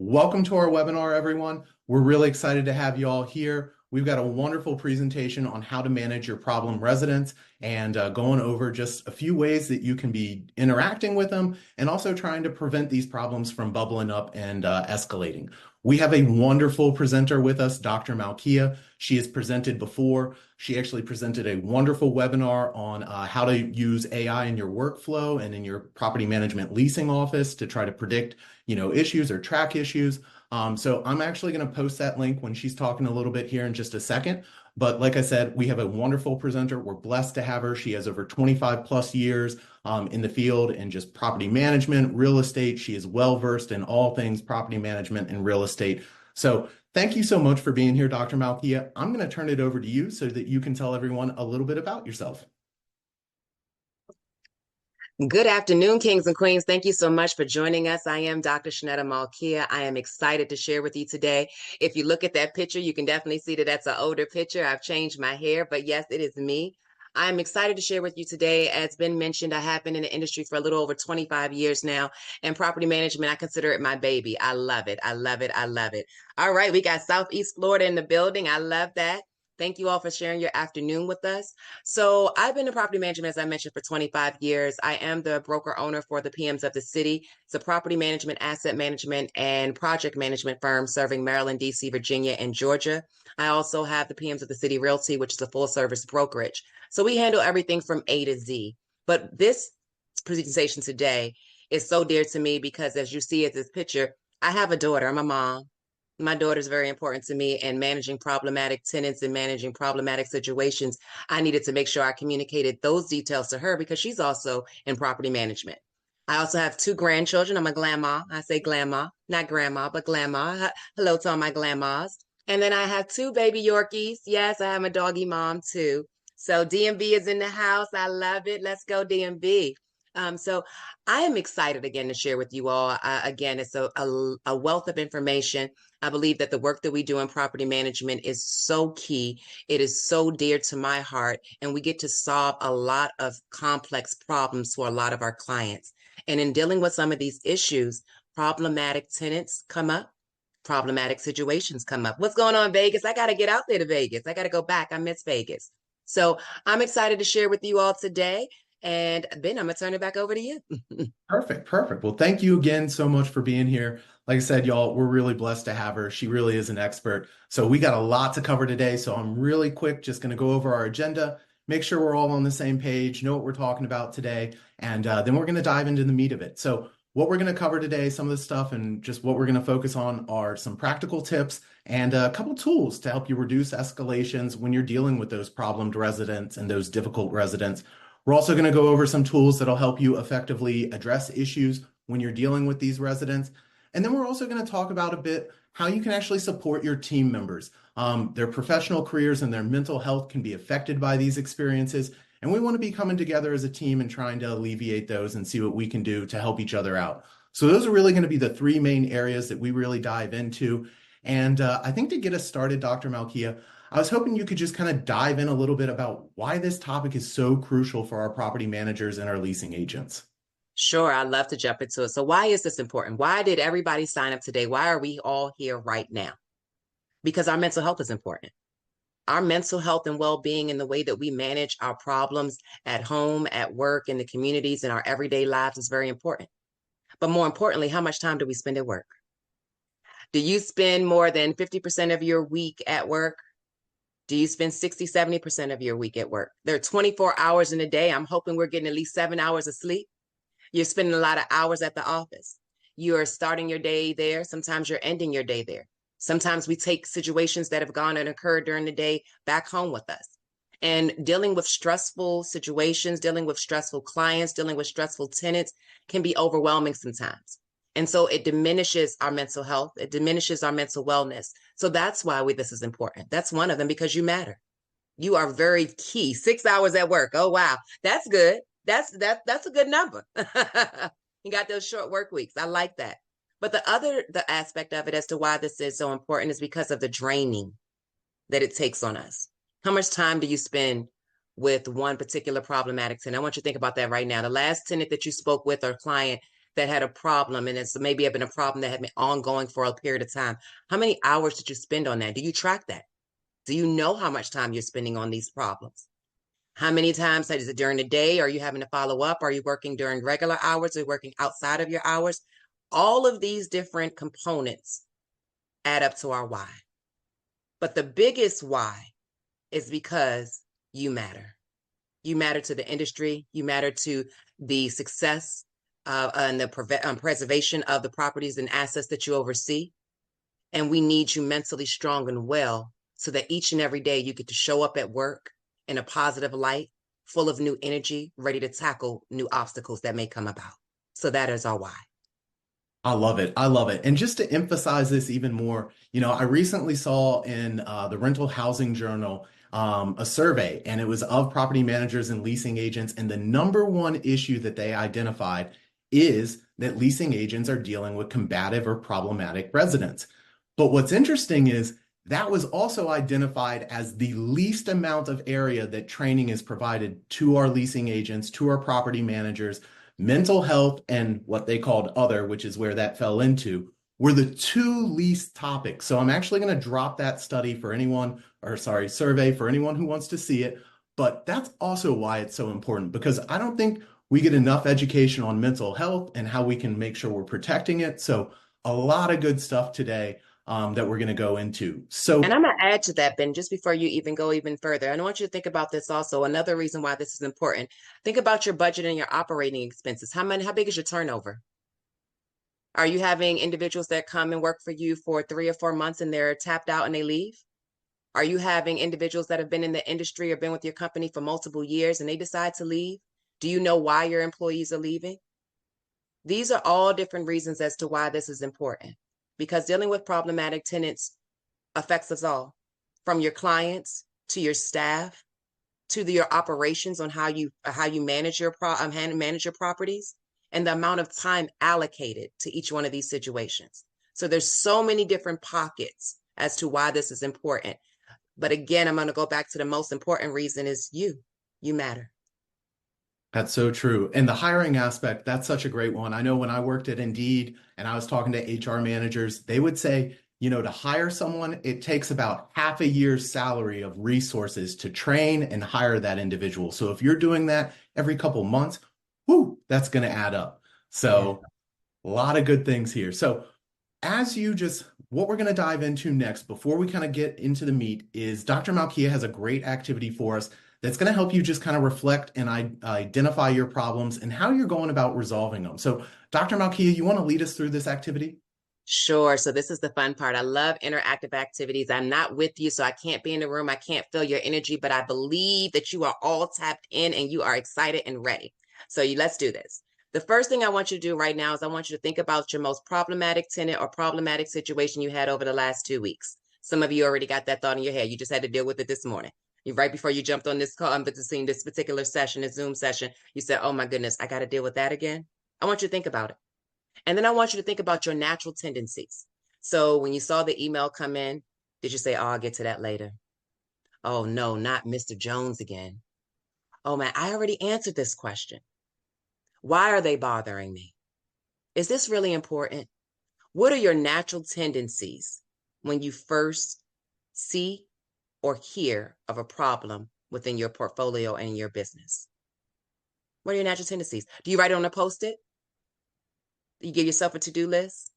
Welcome to our webinar, everyone. We're really excited to have you all here. We've got a wonderful presentation on how to manage your problem residents and going over just a few ways that you can be interacting with them and also trying to prevent these problems from bubbling up and escalating. We have a wonderful presenter with us, Dr. Malkia. She has presented before. She actually presented a wonderful webinar on how to use AI in your workflow and in your property management leasing office to try to predict issues or track issues. So I'm actually going to post that link when she's talking a little bit here in just a second. But like I said, we have a wonderful presenter. We're blessed to have her. She has over 25 plus years in the field in just property management, real estate. She is well versed in all things property management and real estate. So thank you so much for being here, Dr. Malkia. I'm going to turn it over to you so that you can tell everyone a little bit about yourself. Good afternoon, kings and queens. Thank you so much for joining us. I am Dr. Shenetta Malkia. I am excited to share with you today. If you look at that picture, you can definitely see that that's an older picture. I've changed my hair, but yes, it is me. I'm excited to share with you today. As been mentioned, I have been in the industry for a little over 25 years now, and property management, I consider it my baby. I love it. I love it. I love it. All right, we got Southeast Florida in the building. I love that. Thank you all for sharing your afternoon with us. So I've been in property management, as I mentioned, for 25 years. I am the broker owner for the PMs of the City. It's a property management, asset management, and project management firm serving Maryland, DC, Virginia, and Georgia. I also have the PMs of the City Realty, which is a full service brokerage. So we handle everything from A to Z. But this presentation today is so dear to me because, as you see at this picture, I have a daughter. I'm a mom. My daughter is very important to me, and managing problematic tenants and managing problematic situations, I needed to make sure I communicated those details to her because she's also in property management. I also have two grandchildren. I'm a grandma. I say grandma, not grandma, but grandma. Hello to all my grandmas. And then I have two baby Yorkies. Yes, I have a doggy mom too. So DMB is in the house. I love it. Let's go DMB. So I am excited again to share with you all. Again, it's a wealth of information. I believe that the work that we do in property management is so key. It is so dear to my heart, and we get to solve a lot of complex problems for a lot of our clients. And in dealing with some of these issues, problematic tenants come up, problematic situations come up. What's going on, Vegas? I got to get out there to Vegas. I got to go back. I miss Vegas. So I'm excited to share with you all today. And Ben, I'm going to turn it back over to you. Perfect. Well, thank you again so much for being here. Like I said, y'all, we're really blessed to have her. She really is an expert. So we got a lot to cover today. So I'm really quick, just going to go over our agenda, make sure we're all on the same page, know what we're talking about today, and then we're going to dive into the meat of it. So what we're going to cover today, some of the stuff and just what we're going to focus on are some practical tips and a couple tools to help you reduce escalations when you're dealing with those problemed residents and those difficult residents. We're also going to go over some tools that'll help you effectively address issues when you're dealing with these residents. And then we're also going to talk about a bit how you can actually support your team members. Their professional careers and their mental health can be affected by these experiences. And we want to be coming together as a team and trying to alleviate those and see what we can do to help each other out. So those are really going to be the three main areas that we really dive into. And I think to get us started, Dr. Malkia, I was hoping you could just kind of dive in a little bit about why this topic is so crucial for our property managers and our leasing agents. Sure, I'd love to jump into it. So why is this important? Why did everybody sign up today? Why are we all here right now? Because our mental health is important. Our mental health and well-being and the way that we manage our problems at home, at work, in the communities, in our everyday lives is very important. But more importantly, how much time do we spend at work? Do you spend more than 50% of your week at work? Do you spend 60, 70% of your week at work? There are 24 hours in a day. I'm hoping we're getting at least 7 hours of sleep. You're spending a lot of hours at the office. You're starting your day there. Sometimes you're ending your day there. Sometimes we take situations that have gone and occurred during the day back home with us. And dealing with stressful situations, dealing with stressful clients, dealing with stressful tenants can be overwhelming sometimes. And so it diminishes our mental health. It diminishes our mental wellness. So that's why this is important. That's one of them, because you matter. You are very key. 6 hours at work. Oh, wow. That's good. That's a good number. You got those short work weeks. I like that. But the aspect of it as to why this is so important is because of the draining that it takes on us. How much time do you spend with one particular problematic tenant? I want you to think about that right now. The last tenant that you spoke with or client that had a problem, and it's maybe been a problem that had been ongoing for a period of time, how many hours did you spend on that? Do you track that? Do you know how much time you're spending on these problems? How many times is it during the day? Are you having to follow up? Are you working during regular hours? Are you working outside of your hours? All of these different components add up to our why. But the biggest why is because you matter. You matter to the industry. You matter to the success and the preservation of the properties and assets that you oversee. And we need you mentally strong and well so that each and every day you get to show up at work in a positive light, full of new energy, ready to tackle new obstacles that may come about. So that is our why. I love it. I love it. And just to emphasize this even more, I recently saw in the Rental Housing Journal a survey, and it was of property managers and leasing agents. And the number one issue that they identified is that leasing agents are dealing with combative or problematic residents. But what's interesting is that was also identified as the least amount of area that training is provided to our leasing agents, to our property managers. Mental health and what they called other, which is where that fell into, were the two least topics. So I'm actually going to drop that study for anyone, or sorry, survey for anyone who wants to see it. But that's also why it's so important, because I don't think we get enough education on mental health and how we can make sure we're protecting it. So a lot of good stuff today that we're going to go into. And So I'm going to add to that, Ben, just before you even go even further. I want you to think about this also. Another reason why this is important. Think about your budget and your operating expenses. How big is your turnover? Are you having individuals that come and work for you for 3 or 4 months and they're tapped out and they leave? Are you having individuals that have been in the industry or been with your company for multiple years and they decide to leave? Do you know why your employees are leaving? These are all different reasons as to why this is important, because dealing with problematic tenants affects us all, from your clients to your staff to your operations on how you manage manage your properties, and the amount of time allocated to each one of these situations. So there's so many different pockets as to why this is important. But again, I'm going to go back to the most important reason is you matter. that's so true. And the hiring aspect, that's such a great one. I know when I worked at Indeed and I was talking to HR managers, they would say, to hire someone, it takes about half a year's salary of resources to train and hire that individual. So if you're doing that every couple months, whoo, that's going to add up. Yeah. So a lot of good things here. So what we're going to dive into next before we kind of get into the meat is Dr. Malkia has a great activity for us that's going to help you just kind of reflect and identify your problems and how you're going about resolving them. So, Dr. Malkia, you want to lead us through this activity? Sure. So this is the fun part. I love interactive activities. I'm not with you, so I can't be in the room. I can't feel your energy, but I believe that you are all tapped in and you are excited and ready. So let's do this. The first thing I want you to do right now is I want you to think about your most problematic tenant or problematic situation you had over the last 2 weeks. Some of you already got that thought in your head. You just had to deal with it this morning. Right before you jumped on this call, but seeing this particular session, this Zoom session, you said, "Oh my goodness, I got to deal with that again." I want you to think about it. And then I want you to think about your natural tendencies. So when you saw the email come in, did you say, "Oh, I'll get to that later"? "Oh, no, not Mr. Jones again"? "Oh, man, I already answered this question. Why are they bothering me? Is this really important?" What are your natural tendencies when you first see or hear of a problem within your portfolio and your business? What are your natural tendencies? Do you write it on a post-it? Do you give yourself a to-do list?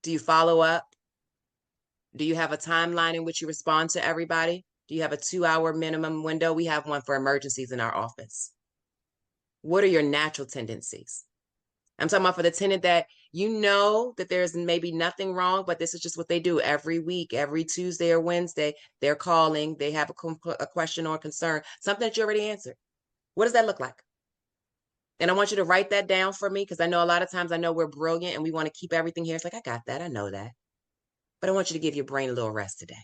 Do you follow up? Do you have a timeline in which you respond to everybody? Do you have a 2 hour minimum window? We have one for emergencies in our office. What are your natural tendencies? I'm talking about for the tenant that you know that there's maybe nothing wrong, but this is just what they do every week, every Tuesday or Wednesday. They're calling, they have a question or concern, something that you already answered. What does that look like? And I want you to write that down for me, because I know a lot of times I know we're brilliant and we want to keep everything here. It's like, I got that. I know that. But I want you to give your brain a little rest today.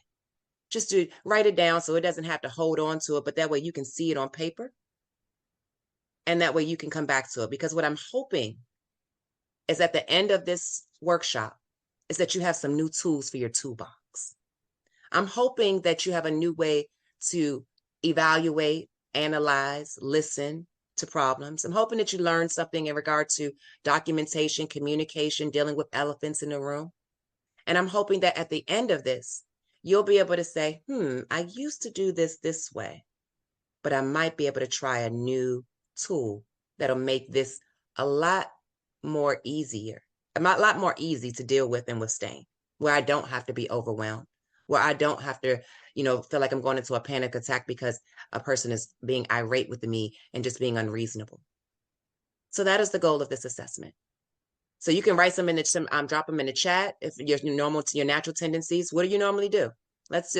Just to write it down so it doesn't have to hold on to it, but that way you can see it on paper. And that way you can come back to it. Because what I'm hoping is at the end of this workshop is that you have some new tools for your toolbox. I'm hoping that you have a new way to evaluate, analyze, listen, to problems. I'm hoping that you learned something in regard to documentation, communication, dealing with elephants in the room. And I'm hoping that at the end of this, you'll be able to say, I used to do this way, but I might be able to try a new tool that'll make this a lot more easier, lot more easy to deal with and withstand, where I don't have to be overwhelmed, where I don't have to, feel like I'm going into a panic attack because a person is being irate with me and just being unreasonable. So that is the goal of this assessment. So you can write some in the drop them in the chat if your natural tendencies. What do you normally do? Let's see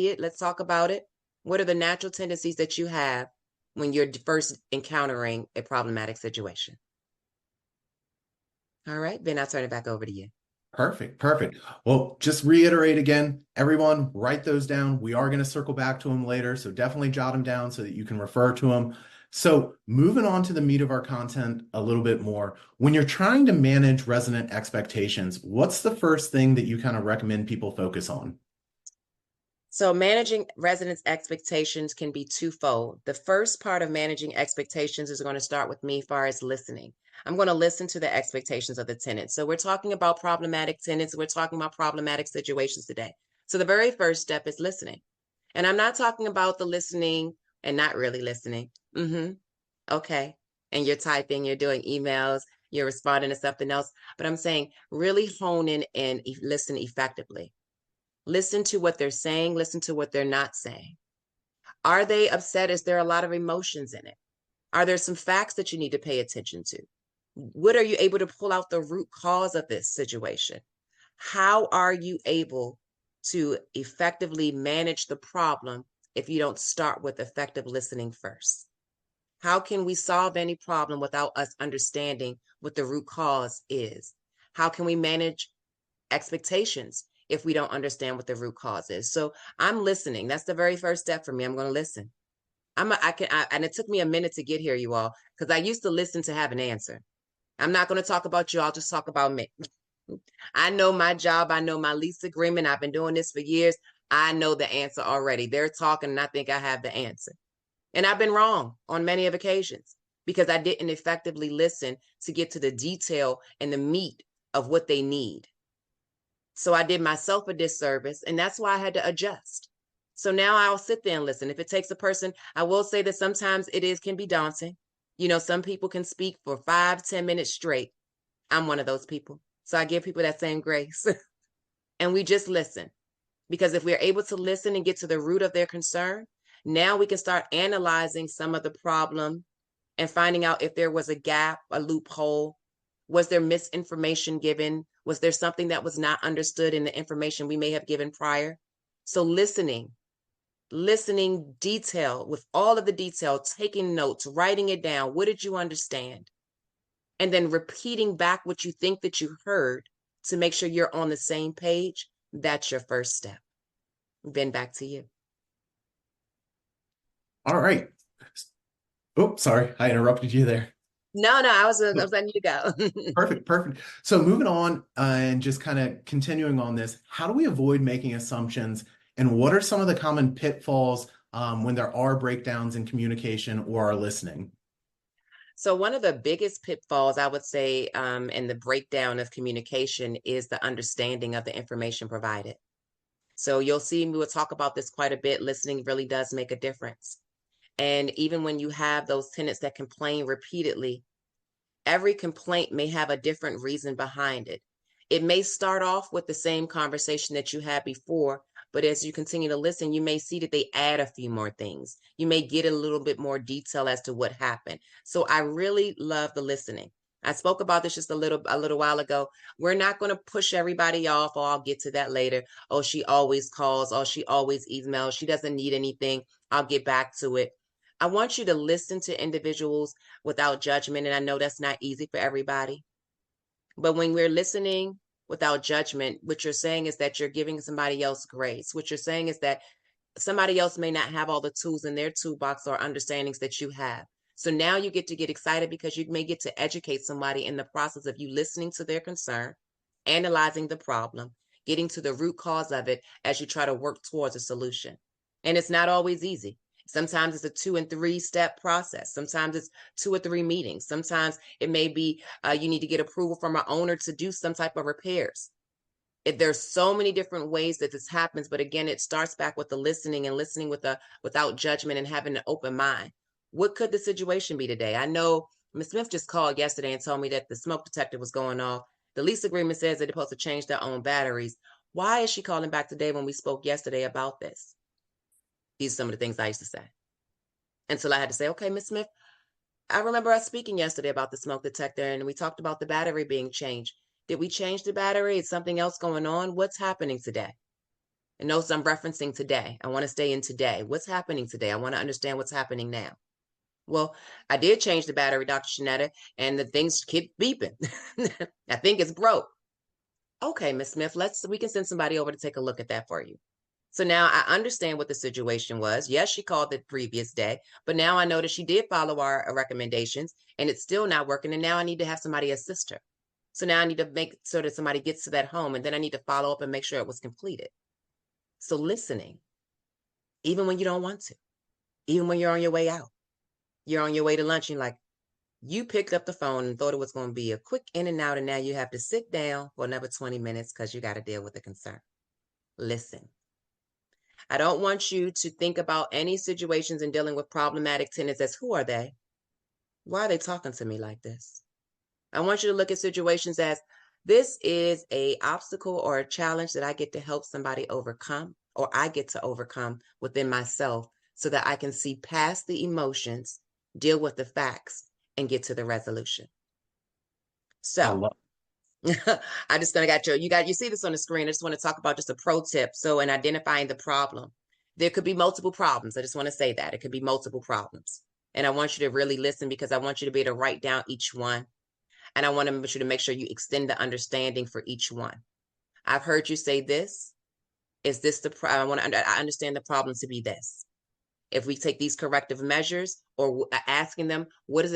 it. Let's talk about it. What are the natural tendencies that you have when you're first encountering a problematic situation? All right, Ben, I'll turn it back over to you. Perfect, perfect. Well, just reiterate again, everyone, write those down. We are going to circle back to them later, so definitely jot them down so that you can refer to them. So moving on to the meat of our content a little bit more, when you're trying to manage resident expectations, what's the first thing that you kind of recommend people focus on? So managing residents' expectations can be twofold. The first part of managing expectations is going to start with me as far as listening. I'm going to listen to the expectations of the tenants. So we're talking about problematic tenants. We're talking about problematic situations today. So the very first step is listening. And I'm not talking about the listening and not really listening. Okay. And you're typing, you're doing emails, you're responding to something else. But I'm saying really hone in and listen effectively. Listen to what they're saying, listen to what they're not saying. Are they upset? Is there a lot of emotions in it? Are there some facts that you need to pay attention to? What are you able to pull out the root cause of this situation? How are you able to effectively manage the problem if you don't start with effective listening first? How can we solve any problem without us understanding what the root cause is? How can we manage expectations if we don't understand what the root cause is? So I'm listening. That's the very first step for me. I'm going to listen. And it took me a minute to get here, you all, because I used to listen to have an answer. I'm not going to talk about you. I'll just talk about me. I know my job. I know my lease agreement. I've been doing this for years. I know the answer already. They're talking and I think I have the answer. And I've been wrong on many of occasions because I didn't effectively listen to get to the detail and the meat of what they need. So I did myself a disservice, and that's why I had to adjust. So now I'll sit there and listen. If it takes a person, I will say that sometimes can be daunting. Some people can speak for 5-10 minutes straight. I'm one of those people. So I give people that same grace. And we just listen. Because if we're able to listen and get to the root of their concern, now we can start analyzing some of the problem and finding out if there was a gap, a loophole. Was there misinformation given? Was there something that was not understood in the information we may have given prior? So listening detail with all of the detail, taking notes, writing it down. What did you understand? And then repeating back what you think that you heard to make sure you're on the same page. That's your first step. Ben, back to you. All right. Oh, sorry, I interrupted you there. No, I was letting you go. Perfect, perfect. So moving on and just kind of continuing on this, how do we avoid making assumptions, and what are some of the common pitfalls when there are breakdowns in communication or our listening? So one of the biggest pitfalls I would say in the breakdown of communication is the understanding of the information provided. So you'll see we will talk about this quite a bit. Listening really does make a difference. And even when you have those tenants that complain repeatedly, every complaint may have a different reason behind it. It may start off with the same conversation that you had before, but as you continue to listen, you may see that they add a few more things. You may get a little bit more detail as to what happened. So I really love the listening. I spoke about this just a little while ago. We're not going to push everybody off. Oh, I'll get to that later. Oh, she always calls. Oh, she always emails. She doesn't need anything. I'll get back to it. I want you to listen to individuals without judgment. And I know that's not easy for everybody. But when we're listening without judgment, what you're saying is that you're giving somebody else grace. What you're saying is that somebody else may not have all the tools in their toolbox or understandings that you have. So now you get to get excited because you may get to educate somebody in the process of you listening to their concern, analyzing the problem, getting to the root cause of it as you try to work towards a solution. And it's not always easy. Sometimes it's a 2 and 3 step process. Sometimes it's 2 or 3 meetings. Sometimes it may be you need to get approval from our owner to do some type of repairs. There's so many different ways that this happens, but again, it starts back with the listening and listening without judgment and having an open mind. What could the situation be today? I know Ms. Smith just called yesterday and told me that the smoke detector was going off. The lease agreement says that they're supposed to change their own batteries. Why is she calling back today when we spoke yesterday about this? These are some of the things I used to say. Until I had to say, okay, Ms. Smith, I remember us speaking yesterday about the smoke detector and we talked about the battery being changed. Did we change the battery? Is something else going on? What's happening today? And notice I'm referencing today. I want to stay in today. What's happening today? I want to understand what's happening now. Well, I did change the battery, Dr. Shenetta, and the things keep beeping. I think it's broke. Okay, Miss Smith, we can send somebody over to take a look at that for you. So now I understand what the situation was. Yes, she called the previous day, but now I know that she did follow our recommendations and it's still not working. And now I need to have somebody assist her. So now I need to make sure that somebody gets to that home and then I need to follow up and make sure it was completed. So listening, even when you don't want to, even when you're on your way out, you're on your way to lunch, and like, you picked up the phone and thought it was going to be a quick in and out, and now you have to sit down for another 20 minutes because you got to deal with the concern. Listen. I don't want you to think about any situations in dealing with problematic tenants as who are they? Why are they talking to me like this? I want you to look at situations as this is a obstacle or a challenge that I get to help somebody overcome, or I get to overcome within myself so that I can see past the emotions, deal with the facts, and get to the resolution. I So love. I just gonna you see this on the screen. I just want to talk about just a pro tip. So in identifying the problem, there could be multiple problems. I just want to say that it could be multiple problems. And I want you to really listen because I want you to be able to write down each one. And I want to make sure you extend the understanding for each one. I've heard you say this. Is this I understand the problem to be this. If we take these corrective measures or asking them, what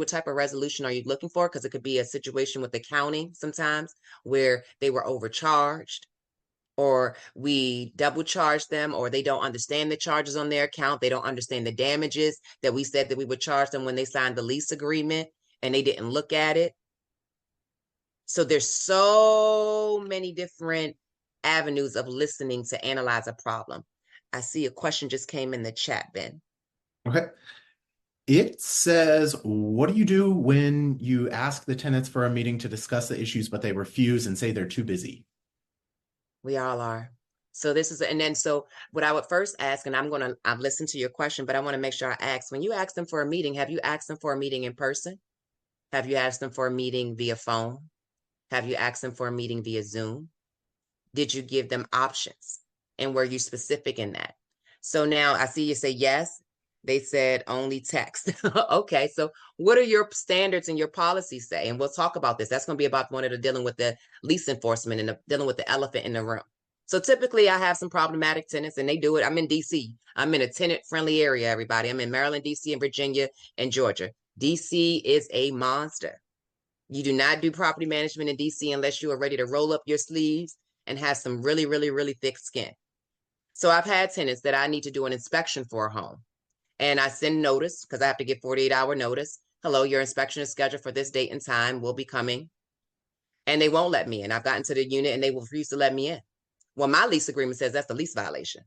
type of resolution are you looking for? Because it could be a situation with accounting sometimes where they were overcharged or we double charge them or they don't understand the charges on their account. They don't understand the damages that we said that we would charge them when they signed the lease agreement and they didn't look at it. So there's so many different avenues of listening to analyze a problem. I see a question just came in the chat, Ben. Okay. It says, what do you do when you ask the tenants for a meeting to discuss the issues, but they refuse and say they're too busy? We all are. So what I would first ask, and I've listened to your question, but I want to make sure I ask, when you ask them for a meeting, have you asked them for a meeting in person? Have you asked them for a meeting via phone? Have you asked them for a meeting via Zoom? Did you give them options? And were you specific in that? So now I see you say yes. They said only text. Okay, so what are your standards and your policies say? And we'll talk about this. That's going to be about one of the dealing with the lease enforcement and dealing with the elephant in the room. So typically I have some problematic tenants and they do it. I'm in DC. I'm in a tenant friendly area, everybody. I'm in Maryland, DC, and Virginia and Georgia. DC is a monster. You do not do property management in DC unless you are ready to roll up your sleeves and have some really, really, really thick skin. So I've had tenants that I need to do an inspection for a home. And I send notice because I have to get 48-hour notice. Hello, your inspection is scheduled for this date and time. We'll be coming. And they won't let me in. I've gotten to the unit and they will refuse to let me in. Well, my lease agreement says that's a lease violation.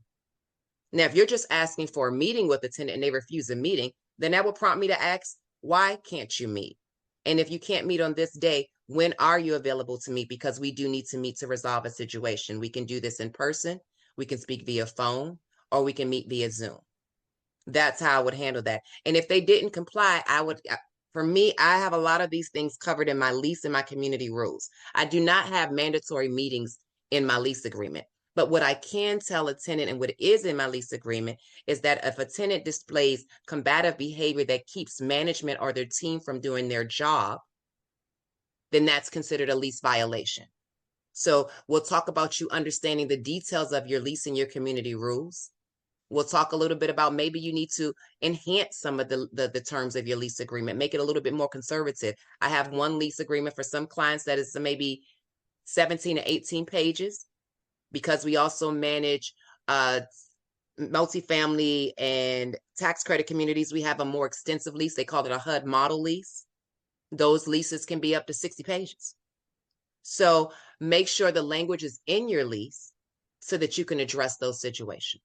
Now, if you're just asking for a meeting with the tenant and they refuse a meeting, then that will prompt me to ask, why can't you meet? And if you can't meet on this day, when are you available to meet? Because we do need to meet to resolve a situation. We can do this in person, we can speak via phone, or we can meet via Zoom. That's how I would handle that. And if they didn't comply, for me, I have a lot of these things covered in my lease and my community rules. I do not have mandatory meetings in my lease agreement. But what I can tell a tenant and what is in my lease agreement is that if a tenant displays combative behavior that keeps management or their team from doing their job, then that's considered a lease violation. So we'll talk about you understanding the details of your lease and your community rules. We'll talk a little bit about maybe you need to enhance some of the terms of your lease agreement, make it a little bit more conservative. I have one lease agreement for some clients that is maybe 17 or 18 pages because we also manage multifamily and tax credit communities, we have a more extensive lease. They call it a HUD model lease. Those leases can be up to 60 pages. So make sure the language is in your lease so that you can address those situations.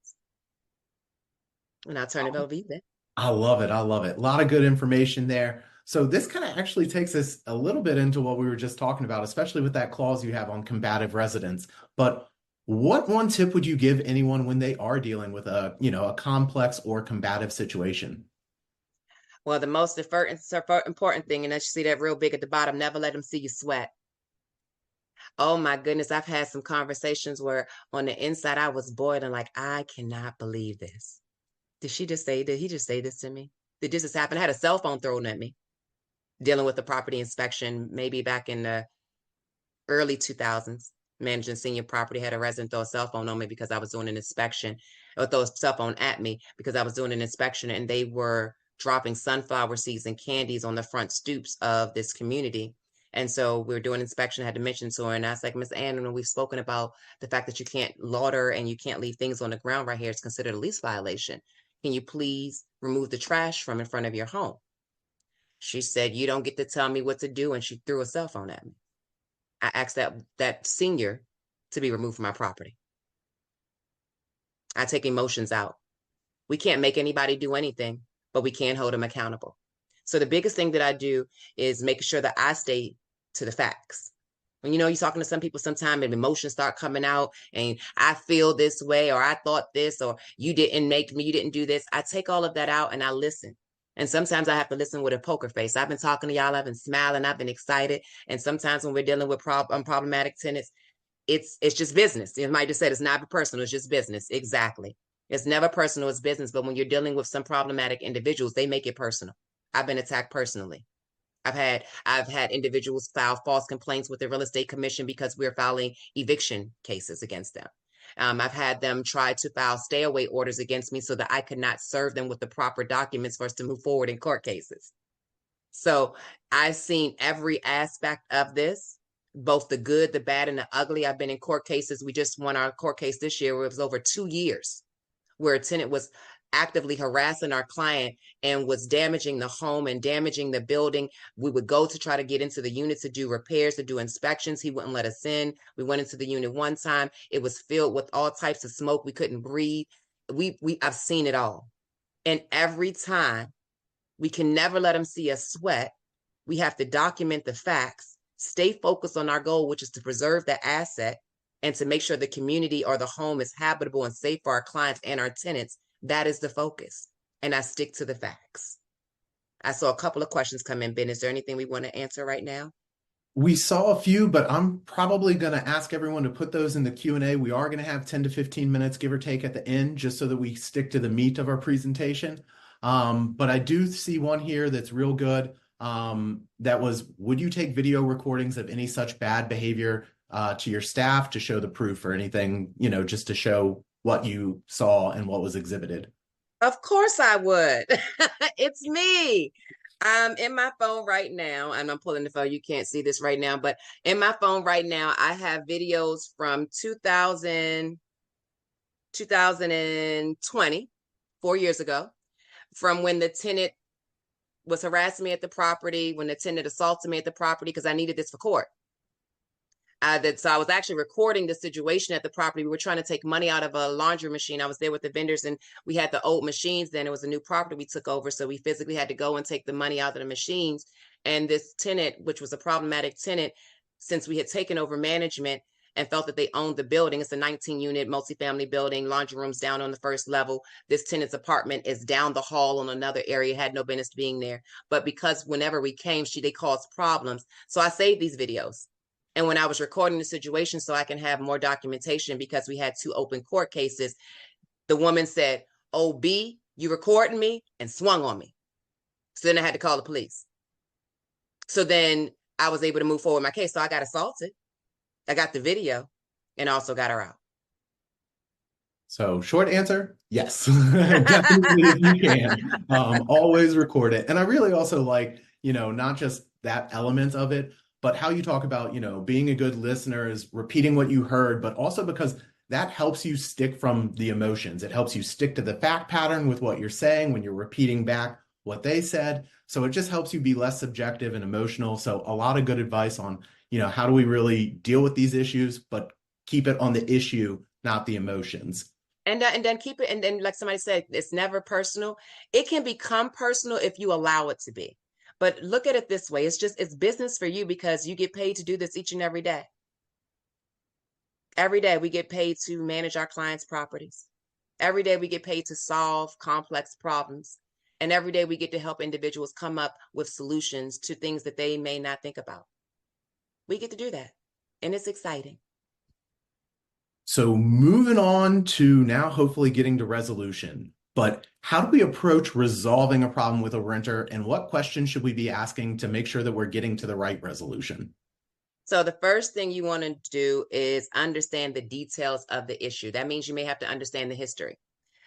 And I'll turn it over to you then. I love it. I love it. A lot of good information there. So this kind of actually takes us a little bit into what we were just talking about, especially with that clause you have on combative residence. But what one tip would you give anyone when they are dealing with a complex or combative situation? Well, the most important thing, and I see that real big at the bottom, never let them see you sweat. Oh my goodness, I've had some conversations where on the inside I was boiling, like, I cannot believe this. Did he just say this to me? Did this just happen? I had a cell phone thrown at me dealing with the property inspection, maybe back in the early 2000s. Managing senior property, had a resident throw a cell phone on me because I was doing an inspection, or throw a cell phone at me because I was doing an inspection, and they were dropping sunflower seeds and candies on the front stoops of this community. And so we were doing inspection, I had to mention to her, and I was like, Miss Ann, we've spoken about the fact that you can't lauder and you can't leave things on the ground right here. It's considered a lease violation. Can you please remove the trash from in front of your home? She said, you don't get to tell me what to do. And she threw a cell phone at me. I asked that senior to be removed from my property. I take emotions out. We can't make anybody do anything, but we can hold them accountable. So the biggest thing that I do is making sure that I stay to the facts. When you're talking to some people sometimes and emotions start coming out and I feel this way, or I thought this, or you didn't make me, you didn't do this. I take all of that out and I listen. And sometimes I have to listen with a poker face. I've been talking to y'all, I've been smiling, I've been excited. And sometimes when we're dealing with problematic tenants, it's just business. You might just say it's not personal, it's just business. Exactly. It's never personal, it's business. But when you're dealing with some problematic individuals, they make it personal. I've been attacked personally. I've had individuals file false complaints with the real estate commission because we're filing eviction cases against them. I've had them try to file stay away orders against me so that I could not serve them with the proper documents for us to move forward in court cases. So I've seen every aspect of this, both the good, the bad, and the ugly. I've been in court cases. We just won our court case this year where it was over 2 years where a tenant was actively harassing our client and was damaging the home and damaging the building. We would go to try to get into the unit to do repairs, to do inspections. He wouldn't let us in. We went into the unit one time. It was filled with all types of smoke. We couldn't breathe. I've seen it all. And every time, we can never let them see us sweat. We have to document the facts, stay focused on our goal, which is to preserve the asset and to make sure the community or the home is habitable and safe for our clients and our tenants. That is the focus. And I stick to the facts. I saw a couple of questions come in, Ben. Is there anything we want to answer right now? We saw a few, but I'm probably going to ask everyone to put those in the Q&A. We are going to have 10 to 15 minutes, give or take, at the end, just so that we stick to the meat of our presentation. But I do see one here that's real good. That was, would you take video recordings of any such bad behavior to your staff to show the proof or anything, just to show what you saw and what was exhibited? Of course I would. It's me. I'm in my phone right now, and I'm pulling the phone. You can't see this right now, but in my phone right now, I have videos from 2020, 4 years ago, from when the tenant was harassing me at the property, when the tenant assaulted me at the property, because I needed this for court. So I was actually recording the situation at the property. We were trying to take money out of a laundry machine. I was there with the vendors and we had the old machines. Then it was a new property we took over. So we physically had to go and take the money out of the machines. And this tenant, which was a problematic tenant, since we had taken over management and felt that they owned the building, it's a 19-unit multifamily building, laundry rooms down on the first level. This tenant's apartment is down the hall on another area, had no business being there. But because whenever we came, they caused problems. So I saved these videos. And when I was recording the situation so I can have more documentation, because we had 2 open court cases, the woman said, "Oh, B, you recording me?" and swung on me. So then I had to call the police. So then I was able to move forward with my case. So I got assaulted. I got the video and also got her out. So short answer, yes, definitely if you can, always record it. And I really also like, not just that element of it, but how you talk about, being a good listener is repeating what you heard, but also because that helps you stick from the emotions. It helps you stick to the fact pattern with what you're saying when you're repeating back what they said. So it just helps you be less subjective and emotional. So a lot of good advice on, how do we really deal with these issues, but keep it on the issue, not the emotions. And then keep it, and then like somebody said, it's never personal. It can become personal if you allow it to be. But look at it this way. It's business for you because you get paid to do this each and every day. Every day we get paid to manage our clients' properties. Every day we get paid to solve complex problems. And every day we get to help individuals come up with solutions to things that they may not think about. We get to do that. And it's exciting. So moving on to now hopefully getting to resolution. But how do we approach resolving a problem with a renter, and what questions should we be asking to make sure that we're getting to the right resolution? So the first thing you want to do is understand the details of the issue. That means you may have to understand the history.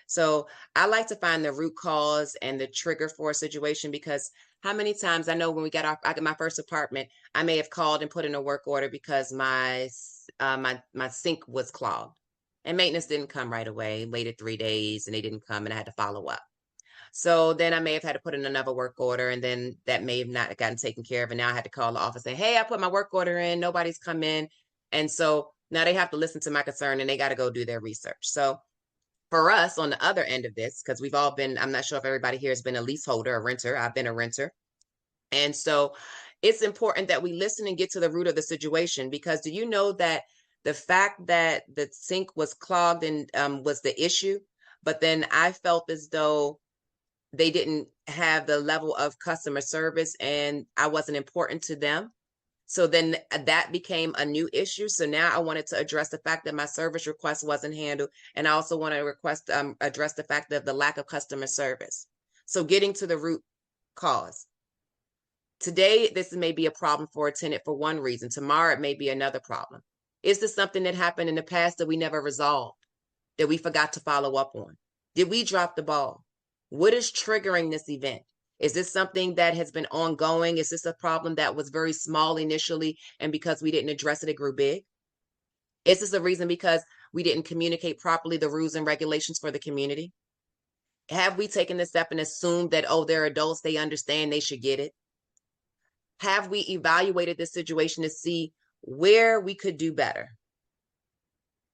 So I like to find the root cause and the trigger for a situation, because how many times I know when I got my first apartment, I may have called and put in a work order because my sink was clogged, and maintenance didn't come right away. Waited 3 days and they didn't come, and I had to follow up. So then I may have had to put in another work order, and then that may have not gotten taken care of. And now I had to call the office and say, hey, I put my work order in, nobody's come in. And so now they have to listen to my concern and they got to go do their research. So for us on the other end of this, because we've all been, I'm not sure if everybody here has been a leaseholder, a renter. I've been a renter. And so it's important that we listen and get to the root of the situation, because do you know that the fact that the sink was clogged and was the issue, but then I felt as though they didn't have the level of customer service and I wasn't important to them. So then that became a new issue. So now I wanted to address the fact that my service request wasn't handled. And I also want to address the fact of the lack of customer service. So getting to the root cause. Today, this may be a problem for a tenant for one reason. Tomorrow, it may be another problem. Is this something that happened in the past that we never resolved, that we forgot to follow up on? Did we drop the ball? What is triggering this event? Is this something that has been ongoing? Is this a problem that was very small initially, and because we didn't address it, it grew big? Is this a reason because we didn't communicate properly the rules and regulations for the community? Have we taken the step and assumed that, oh, they're adults, they understand, they should get it? Have we evaluated this situation to see where we could do better?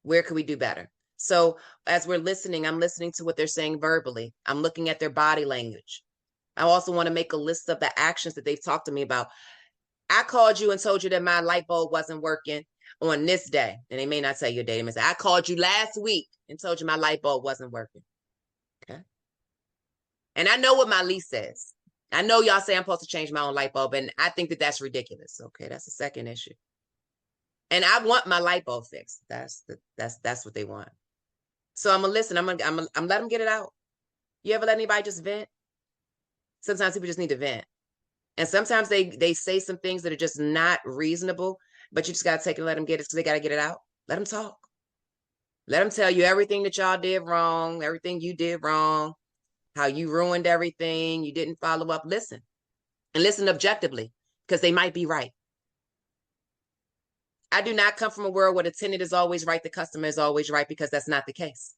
Where could we do better? So as we're listening, I'm listening to what they're saying verbally. I'm looking at their body language. I also want to make a list of the actions that they've talked to me about. I called you and told you that my light bulb wasn't working on this day. And they may not tell you a day. They may say, I called you last week and told you my light bulb wasn't working. Okay. And I know what my lease says. I know y'all say I'm supposed to change my own light bulb, and I think that that's ridiculous. Okay, that's the second issue. And I want my light bulb fixed. That's what they want. So I'm gonna listen. I'm let them get it out. You ever let anybody just vent? Sometimes people just need to vent, and sometimes they say some things that are just not reasonable. But you just gotta take and let them get it, because they gotta get it out. Let them talk. Let them tell you everything that y'all did wrong, everything you did wrong, how you ruined everything, you didn't follow up. Listen, and listen objectively, because they might be right. I do not come from a world where the tenant is always right, the customer is always right, because that's not the case.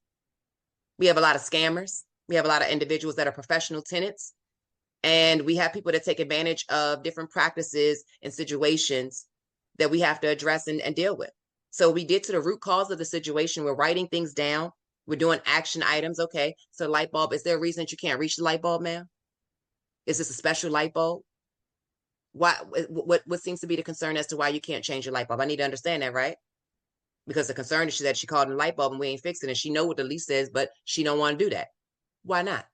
We have a lot of scammers. We have a lot of individuals that are professional tenants. And we have people that take advantage of different practices and situations that we have to address and deal with. So we get to the root cause of the situation. We're writing things down. We're doing action items. Okay, so light bulb, is there a reason that you can't reach the light bulb, ma'am? Is this a special light bulb? What seems to be the concern as to why you can't change your light bulb? I need to understand that, right? Because the concern is that she called in the light bulb and we ain't fixing it. And she know what the lease says, but she don't want to do that. Why not?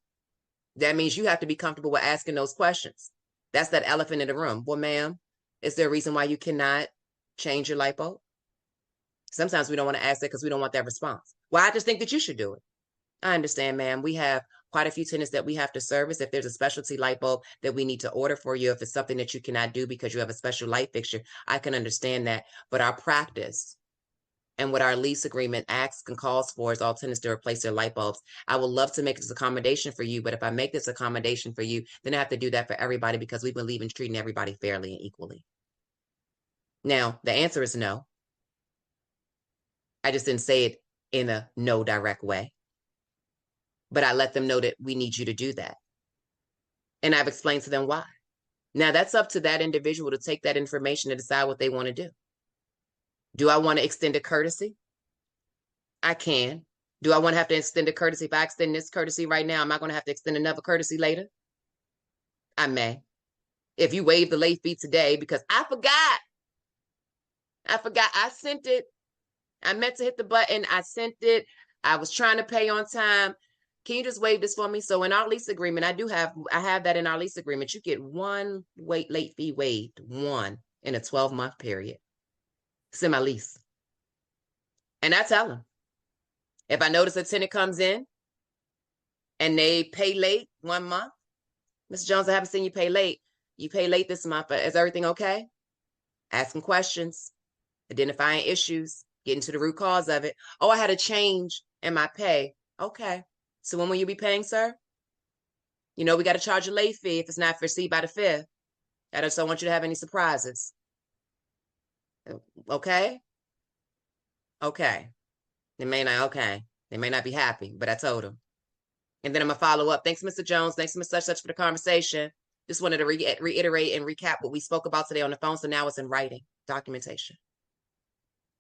That means you have to be comfortable with asking those questions. That's that elephant in the room. Well, ma'am, is there a reason why you cannot change your light bulb? Sometimes we don't want to ask that because we don't want that response. Well, I just think that you should do it. I understand, ma'am. We have quite a few tenants that we have to service. If there's a specialty light bulb that we need to order for you, if it's something that you cannot do because you have a special light fixture, I can understand that. But our practice and what our lease agreement asks and calls for is all tenants to replace their light bulbs. I would love to make this accommodation for you, but if I make this accommodation for you, then I have to do that for everybody, because we believe in treating everybody fairly and equally. Now, the answer is no. I just didn't say it in a no direct way. But I let them know that we need you to do that. And I've explained to them why. Now that's up to that individual to take that information and decide what they want to do. Do I want to extend a courtesy? I can. Do I want to have to extend a courtesy? If I extend this courtesy right now, am I going to have to extend another courtesy later? I may. If you waive the late fee today because I forgot, I sent it. I meant to hit the button. I sent it. I was trying to pay on time. Can you just waive this for me? So in our lease agreement, I have that in our lease agreement. You get one late fee waived, one in a 12-month period. It's in my lease. And I tell them, if I notice a tenant comes in and they pay late 1 month, Mr. Jones, I haven't seen you pay late. You pay late this month. Is everything okay? Asking questions, identifying issues, getting to the root cause of it. Oh, I had a change in my pay. Okay. So when will you be paying, sir? You know, we got to charge a late fee if it's not received by the 5th. I just don't want you to have any surprises. Okay? Okay. They may not be happy, but I told them. And then I'm going to follow up. Thanks, Mr. Jones. Thanks, Mr. Such for the conversation. Just wanted to reiterate and recap what we spoke about today on the phone. So now it's in writing, documentation.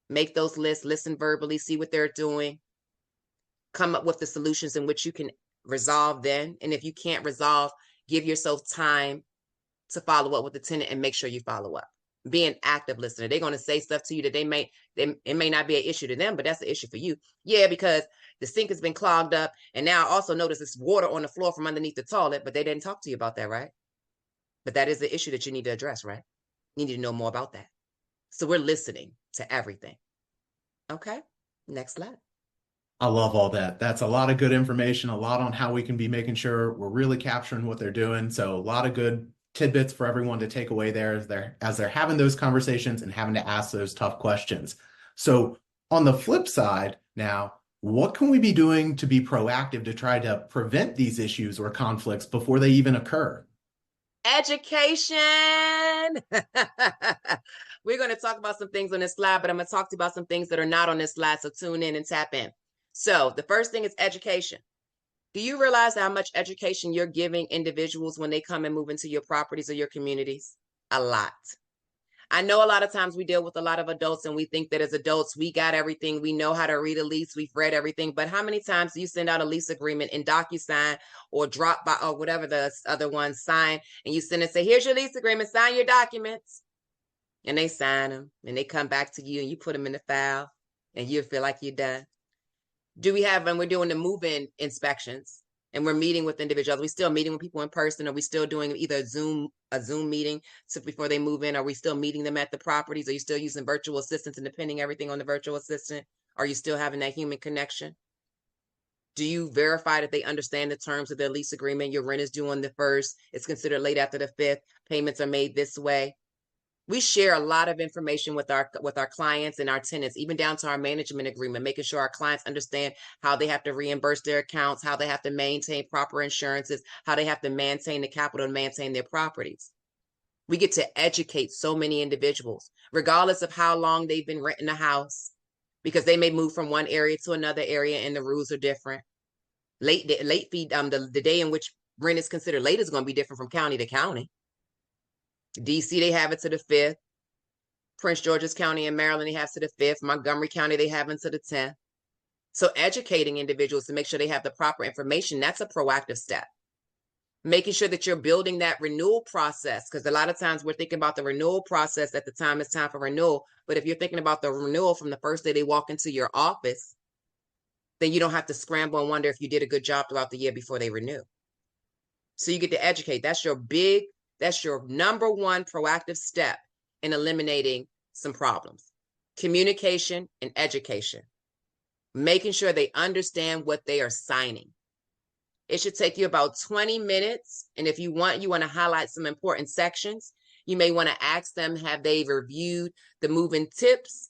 Make those lists, listen verbally, see what they're doing, come up with the solutions in which you can resolve then. And if you can't resolve, give yourself time to follow up with the tenant and make sure you follow up. Be an active listener. They're going to say stuff to you that it may not be an issue to them, but that's an issue for you. Yeah, because the sink has been clogged up. And now I also notice there's water on the floor from underneath the toilet, but they didn't talk to you about that, right? But that is the issue that you need to address, right? You need to know more about that. So we're listening to everything. Okay, next slide. I love all that. That's a lot of good information, a lot on how we can be making sure we're really capturing what they're doing. So a lot of good tidbits for everyone to take away there as they're having those conversations and having to ask those tough questions. So on the flip side now, what can we be doing to be proactive to try to prevent these issues or conflicts before they even occur? Education. We're going to talk about some things on this slide, but I'm going to talk to you about some things that are not on this slide. So tune in and tap in. So the first thing is education. Do you realize how much education you're giving individuals when they come and move into your properties or your communities? A lot. I know a lot of times we deal with a lot of adults and we think that as adults, we got everything. We know how to read a lease. We've read everything. But how many times do you send out a lease agreement in DocuSign or Dropbox or whatever the other ones sign, and you send and say, here's your lease agreement, sign your documents. And they sign them and they come back to you and you put them in the file and you feel like you're done. Do we have, when we're doing the move-in inspections and we're meeting with individuals, are we still meeting with people in person? Are we still doing either a Zoom meeting before they move in? Are we still meeting them at the properties? Are you still using virtual assistants and depending everything on the virtual assistant? Are you still having that human connection? Do you verify that they understand the terms of their lease agreement? Your rent is due on the 1st. It's considered late after the 5th. Payments are made this way. We share a lot of information with our clients and our tenants, even down to our management agreement, making sure our clients understand how they have to reimburse their accounts, how they have to maintain proper insurances, how they have to maintain the capital and maintain their properties. We get to educate so many individuals, regardless of how long they've been renting a house, because they may move from one area to another area and the rules are different. Late fee, the day in which rent is considered late is going to be different from county to county. DC, they have it to the 5th. Prince George's County in Maryland, they have to the 5th. Montgomery County, they have until the 10th. So educating individuals to make sure they have the proper information, that's a proactive step. Making sure that you're building that renewal process, because a lot of times we're thinking about the renewal process at the time it's time for renewal. But if you're thinking about the renewal from the first day they walk into your office, then you don't have to scramble and wonder if you did a good job throughout the year before they renew. So you get to educate. That's your number one proactive step in eliminating some problems. Communication and education. Making sure they understand what they are signing. It should take you about 20 minutes. And if you want to highlight some important sections, you may want to ask them, have they reviewed the move-in tips?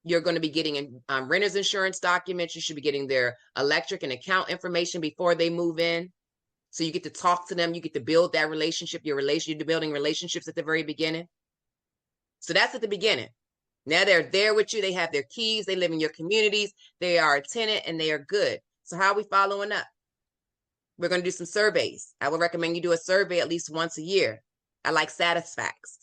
You're going to be getting renter's insurance documents. You should be getting their electric and account information before they move in. So you get to talk to them. You get to build that relationship. You're building relationships at the very beginning. So that's at the beginning. Now they're there with you. They have their keys. They live in your communities. They are a tenant and they are good. So how are we following up? We're going to do some surveys. I would recommend you do a survey at least once a year. I like satisfacts.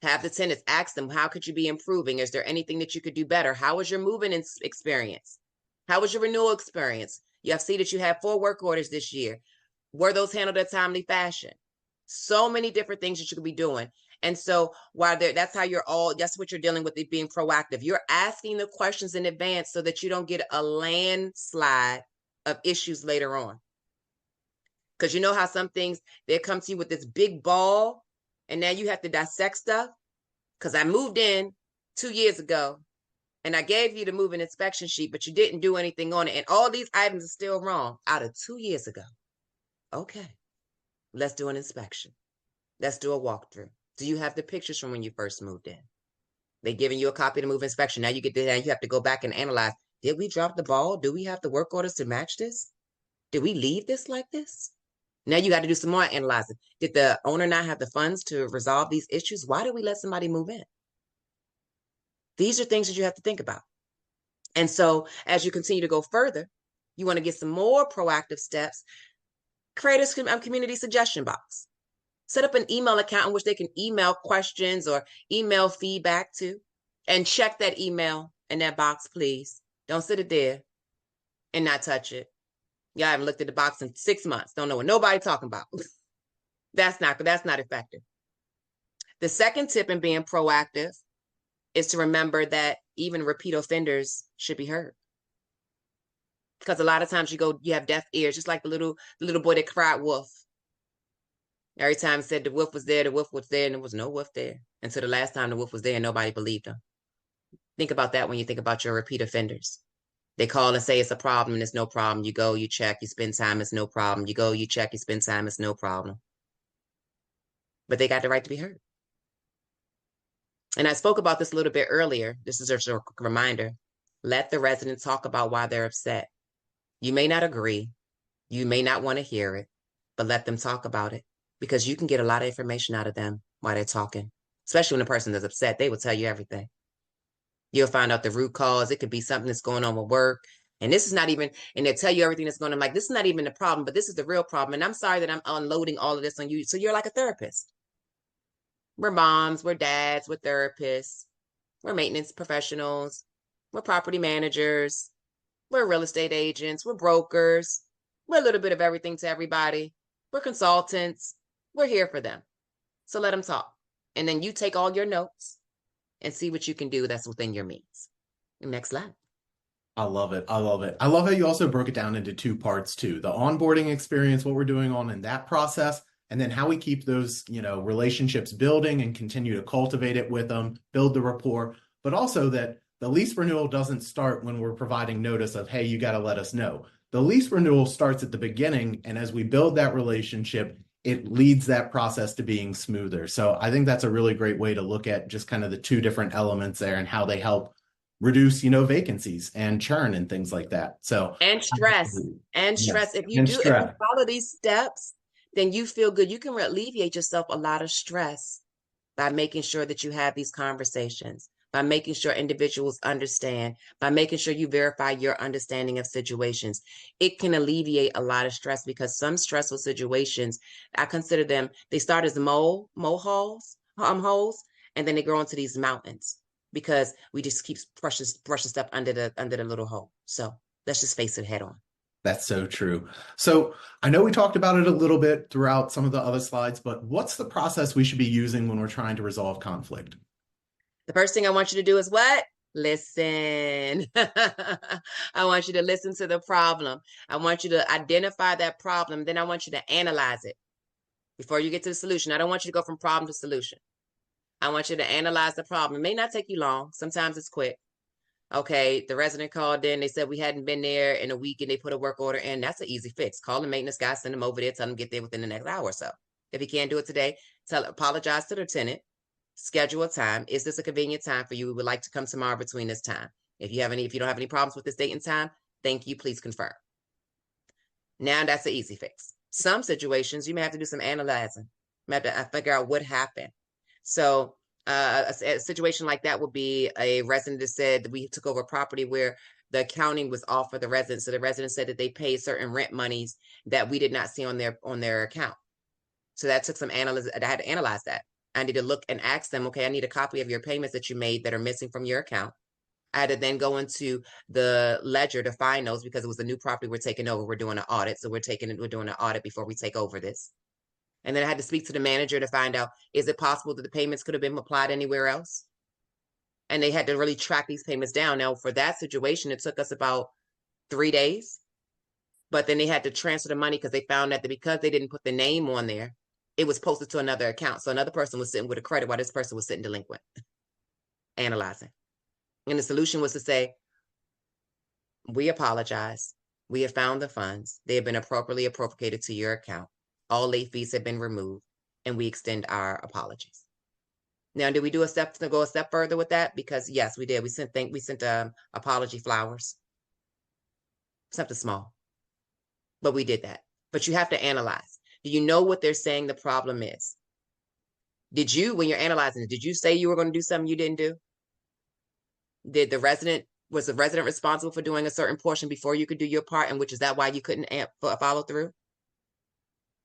Have the tenants, ask them, how could you be improving? Is there anything that you could do better? How was your moving experience? How was your renewal experience? You have seen that you have 4 work orders this year. Were those handled in a timely fashion? So many different things that you could be doing. And so while that's how that's what you're dealing with, it being proactive. You're asking the questions in advance so that you don't get a landslide of issues later on. Because you know how some things, they come to you with this big ball and now you have to dissect stuff. Because I moved in 2 years ago and I gave you the moving inspection sheet, but you didn't do anything on it. And all these items are still wrong out of 2 years ago. Okay, let's do an inspection. Let's do a walkthrough. Do you have the pictures from when you first moved in? They giving you a copy of the move inspection. Now you get there and you have to go back and analyze. Did we drop the ball? Do we have the work orders to match this? Did we leave this like this? Now you got to do some more analyzing. Did the owner not have the funds to resolve these issues? Why did we let somebody move in? These are things that you have to think about. And so as you continue to go further, you want to get some more proactive steps. Create a community suggestion box. Set up an email account in which they can email questions or email feedback to, and check that email in that box, please. Don't sit it there and not touch it. Y'all haven't looked at the box in 6 months. Don't know what nobody's talking about. That's not effective. The second tip in being proactive is to remember that even repeat offenders should be heard. Because a lot of times you have deaf ears, just like the little boy that cried wolf. Every time it said the wolf was there, and there was no wolf there. Until the last time the wolf was there and nobody believed him. Think about that when you think about your repeat offenders. They call and say it's a problem and it's no problem. You go, you check, you spend time, it's no problem. You go, you check, you spend time, it's no problem. But they got the right to be heard. And I spoke about this a little bit earlier. This is just a reminder. Let the residents talk about why they're upset. You may not agree. You may not want to hear it, but let them talk about it because you can get a lot of information out of them while they're talking, especially when the person is upset. They will tell you everything. You'll find out the root cause. It could be something that's going on with work. And this is not even, and they'll tell you everything that's going on. Like, this is not even the problem, but this is the real problem. And I'm sorry that I'm unloading all of this on you. So you're like a therapist. We're moms, we're dads, we're therapists, we're maintenance professionals, we're property managers, we're real estate agents, we're brokers, we're a little bit of everything to everybody. We're consultants. We're here for them. So let them talk. And then you take all your notes and see what you can do that's within your means. Next slide. I love it. I love it. I love how you also broke it down into 2 parts too. The onboarding experience, what we're doing on in that process, and then how we keep those, relationships building and continue to cultivate it with them, build the rapport, but also that the lease renewal doesn't start when we're providing notice of, hey, you got to let us know. The lease renewal starts at the beginning, and as we build that relationship, it leads that process to being smoother. So I think that's a really great way to look at just kind of the 2 different elements there and how they help reduce, vacancies and churn and things like that. So and stress. yes. If you follow these steps, then you feel good. You can alleviate yourself a lot of stress by making sure that you have these conversations, by making sure individuals understand, by making sure you verify your understanding of situations. It can alleviate a lot of stress because some stressful situations, I consider them, they start as holes, and then they grow into these mountains because we just keep brushing stuff under the little hole. So let's just face it head on. That's so true. So I know we talked about it a little bit throughout some of the other slides, but what's the process we should be using when we're trying to resolve conflict? The first thing I want you to do is what? Listen. I want you to listen to the problem. I want you to identify that problem. Then I want you to analyze it before you get to the solution. I don't want you to go from problem to solution. I want you to analyze the problem. It may not take you long. Sometimes it's quick. Okay, the resident called in. They said we hadn't been there in a week and they put a work order in. That's an easy fix. Call the maintenance guy, send him over there, tell him to get there within the next hour or so. If he can't do it today, apologize to the tenant, schedule a time. Is this a convenient time for you? We would like to come tomorrow between this time. If you don't have any problems with this date and time, thank you, please confirm. Now that's an easy fix. Some situations you may have to do some analyzing. You have to figure out what happened. So A situation like that would be a resident that said that we took over a property where the accounting was off for the residents. So the resident said that they paid certain rent monies that we did not see on their account. So that took some analysis. I had to analyze that. I need to look and ask them, okay, I need a copy of your payments that you made that are missing from your account. I had to then go into the ledger to find those because it was a new property we're taking over. We're doing an audit. So we're doing an audit before we take over this. And then I had to speak to the manager to find out, is it possible that the payments could have been applied anywhere else? And they had to really track these payments down. Now, for that situation, it took us about 3 days. But then they had to transfer the money because they found that because they didn't put the name on there, it was posted to another account. So another person was sitting with a credit while this person was sitting delinquent, analyzing. And the solution was to say, we apologize. We have found the funds. They have been appropriately appropriated to your account. All late fees have been removed, and we extend our apologies. Now, did we go a step further with that? Because yes, we did. We sent apology flowers, something small, but we did that. But you have to analyze. Do you know what they're saying the problem is? When you're analyzing it, did you say you were going to do something you didn't do? Was the resident responsible for doing a certain portion before you could do your part, and which is that why you couldn't follow through?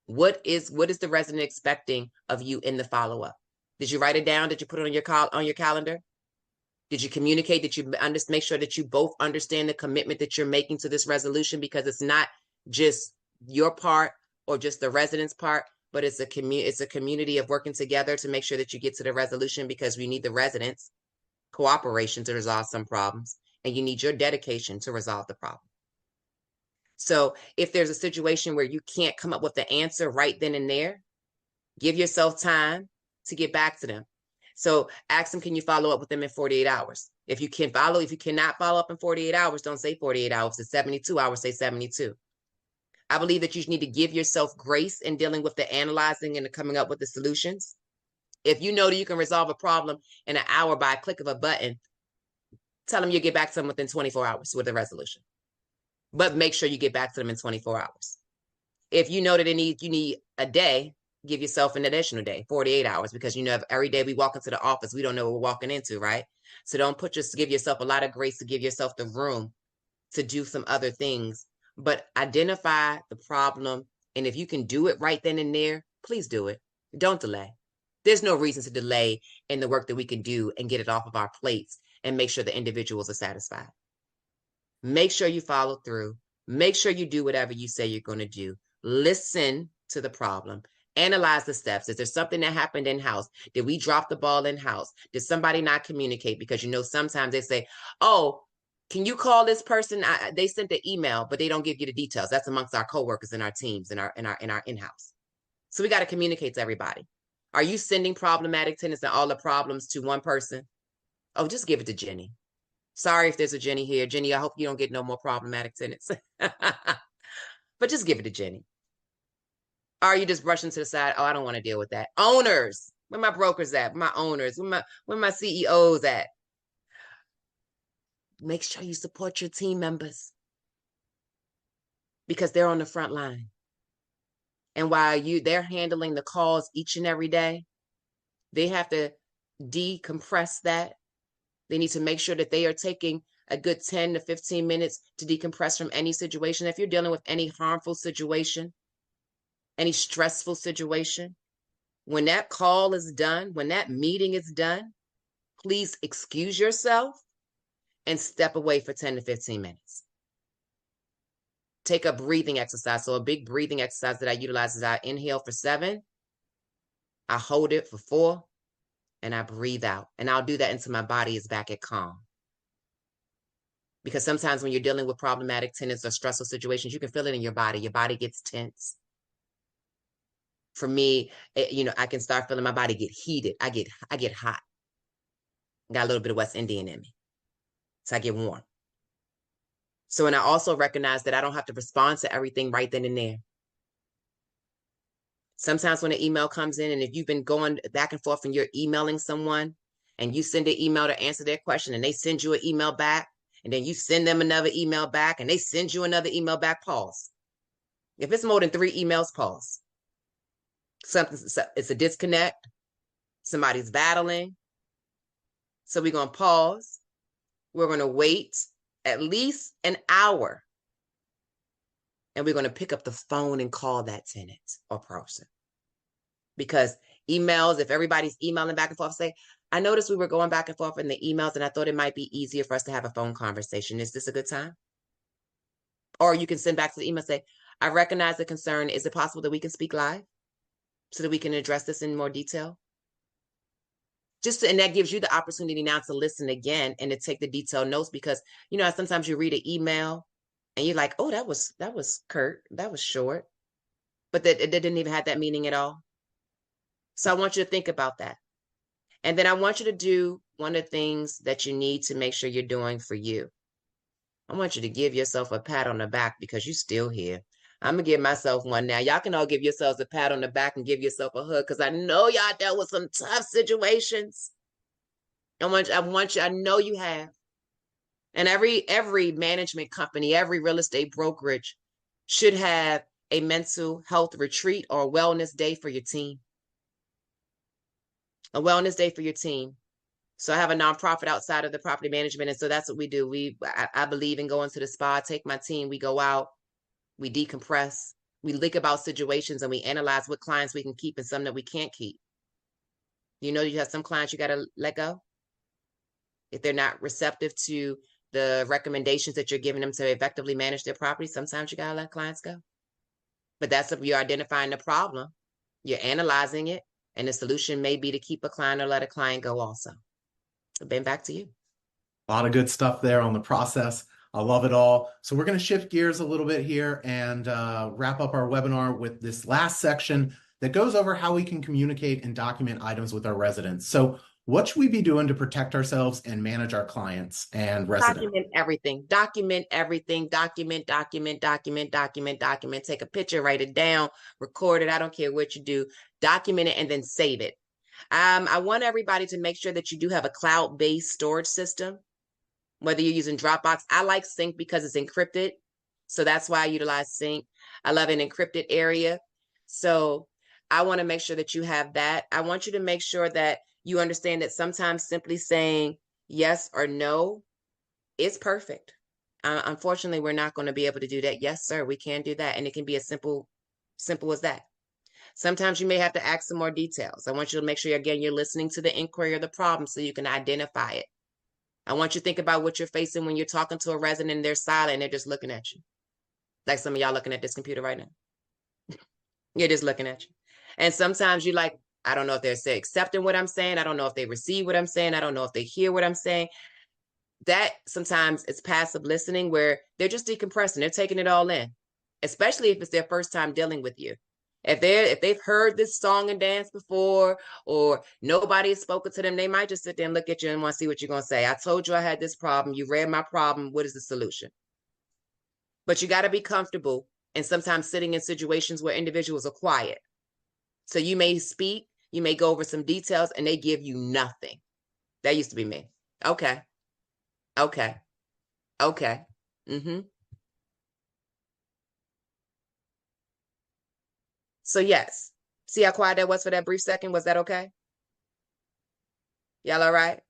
What is the resident expecting of you in the follow-up? Did you write it down? Did you put it on your calendar? Did you communicate? Did you make sure that you both understand the commitment that you're making to this resolution? Because it's not just your part or just the resident's part, but it's a community of working together to make sure that you get to the resolution, because we need the residents' cooperation to resolve some problems, and you need your dedication to resolve the problem. So if there's a situation where you can't come up with the answer right then and there, give yourself time to get back to them. So ask them, can you follow up with them in 48 hours? If you cannot follow up in 48 hours, don't say 48 hours. It's 72 hours, say 72. I believe that you need to give yourself grace in dealing with the analyzing and the coming up with the solutions. If you know that you can resolve a problem in an hour by a click of a button, tell them you'll get back to them within 24 hours with a resolution. But make sure you get back to them in 24 hours. If you know that you need a day, give yourself an additional day, 48 hours, because every day we walk into the office, we don't know what we're walking into, right? So give yourself a lot of grace to give yourself the room to do some other things, but identify the problem. And if you can do it right then and there, please do it. Don't delay. There's no reason to delay in the work that we can do and get it off of our plates and make sure the individuals are satisfied. Make sure you follow through. Make sure you do whatever you say you're going to do. Listen to the problem. Analyze the steps. Is there something that happened in-house? Did we drop the ball in-house? Did somebody not communicate? Because sometimes they say, oh, can you call this person? They sent the email, but they don't give you the details. That's amongst our coworkers and our teams in our in-house. So we got to communicate to everybody. Are you sending problematic tenants and all the problems to one person? Oh, just give it to Jenny. Sorry if there's a Jenny here. Jenny, I hope you don't get no more problematic tenants. But just give it to Jenny. Or are you just brushing to the side? Oh, I don't want to deal with that. Owners, where my brokers at? My owners, where my CEOs at? Make sure you support your team members, because they're on the front line. And while they're handling the calls each and every day, they have to decompress that. They need to make sure that they are taking a good 10 to 15 minutes to decompress from any situation. If you're dealing with any harmful situation, any stressful situation, when that call is done, when that meeting is done, please excuse yourself and step away for 10 to 15 minutes. Take a breathing exercise. So a big breathing exercise that I utilize is I inhale for 7, I hold it for 4, and I breathe out. And I'll do that until my body is back at calm. Because sometimes when you're dealing with problematic tenants or stressful situations, you can feel it in your body. Your body gets tense. For me, I can start feeling my body get heated. I get hot. Got a little bit of West Indian in me. So I get warm. So, and I also recognize that I don't have to respond to everything right then and there. Sometimes when an email comes in, and if you've been going back and forth and you're emailing someone and you send an email to answer their question and they send you an email back, and then you send them another email back and they send you another email back, pause. If it's more than 3 emails, pause. It's a disconnect. Somebody's battling. So we're going to pause. We're going to wait at least an hour. And we're going to pick up the phone and call that tenant or person. Because emails, if everybody's emailing back and forth, say, I noticed we were going back and forth in the emails and I thought it might be easier for us to have a phone conversation. Is this a good time? Or you can send back to the email, say, I recognize the concern. Is it possible that we can speak live so that we can address this in more detail? And that gives you the opportunity now to listen again and to take the detailed notes, because sometimes you read an email and you're like, oh, that was curt, that was short, but that it didn't even have that meaning at all. So I want you to think about that. And then I want you to do one of the things that you need to make sure you're doing for you. I want you to give yourself a pat on the back because you're still here. I'm going to give myself one now. Y'all can all give yourselves a pat on the back and give yourself a hug, because I know y'all dealt with some tough situations. I know you have. And every management company, every real estate brokerage should have a mental health retreat or a wellness day for your team. A wellness day for your team. So I have a nonprofit outside of the property management. And so that's what we do. I believe in going to the spa, take my team, we go out, we decompress, we think about situations, and we analyze what clients we can keep and some that we can't keep. You have some clients you got to let go if they're not receptive to the recommendations that you're giving them to effectively manage their property. Sometimes you got to let clients go. But that's if you're identifying the problem, you're analyzing it, and the solution may be to keep a client or let a client go also. So Ben, back to you. A lot of good stuff there on the process. I love it all. So we're going to shift gears a little bit here and wrap up our webinar with this last section that goes over how we can communicate and document items with our residents. So what should we be doing to protect ourselves and manage our clients and residents? Document everything. Document everything. Document. Take a picture, write it down, record it. I don't care what you do. Document it and then save it. I want everybody to make sure that you do have a cloud-based storage system, whether you're using Dropbox. I like Sync because it's encrypted. So that's why I utilize Sync. I love an encrypted area. So I want to make sure that you have that. I want you to make sure that you understand that sometimes simply saying yes or no is perfect. Unfortunately, we're not going to be able to do that. Yes, sir, we can do that. And it can be as simple as that. Sometimes you may have to ask some more details. I want you to make sure, again, you're listening to the inquiry or the problem so you can identify it. I want you to think about what you're facing when you're talking to a resident and they're silent and they're just looking at you. Like some of y'all looking at this computer right now. You're just looking at you. And sometimes you're like, I don't know if they're accepting what I'm saying. I don't know if they receive what I'm saying. I don't know if they hear what I'm saying. That sometimes is passive listening, where they're just decompressing. They're taking it all in, especially if it's their first time dealing with you. If they've heard this song and dance before, or nobody has spoken to them, they might just sit there and look at you and want to see what you're going to say. I told you I had this problem. You read my problem. What is the solution? But you got to be comfortable, and sometimes sitting in situations where individuals are quiet. So you may speak, you may go over some details, and they give you nothing. That used to be me. Okay. Mm-hmm. So yes. See how quiet that was for that brief second? Was that okay? Y'all all right?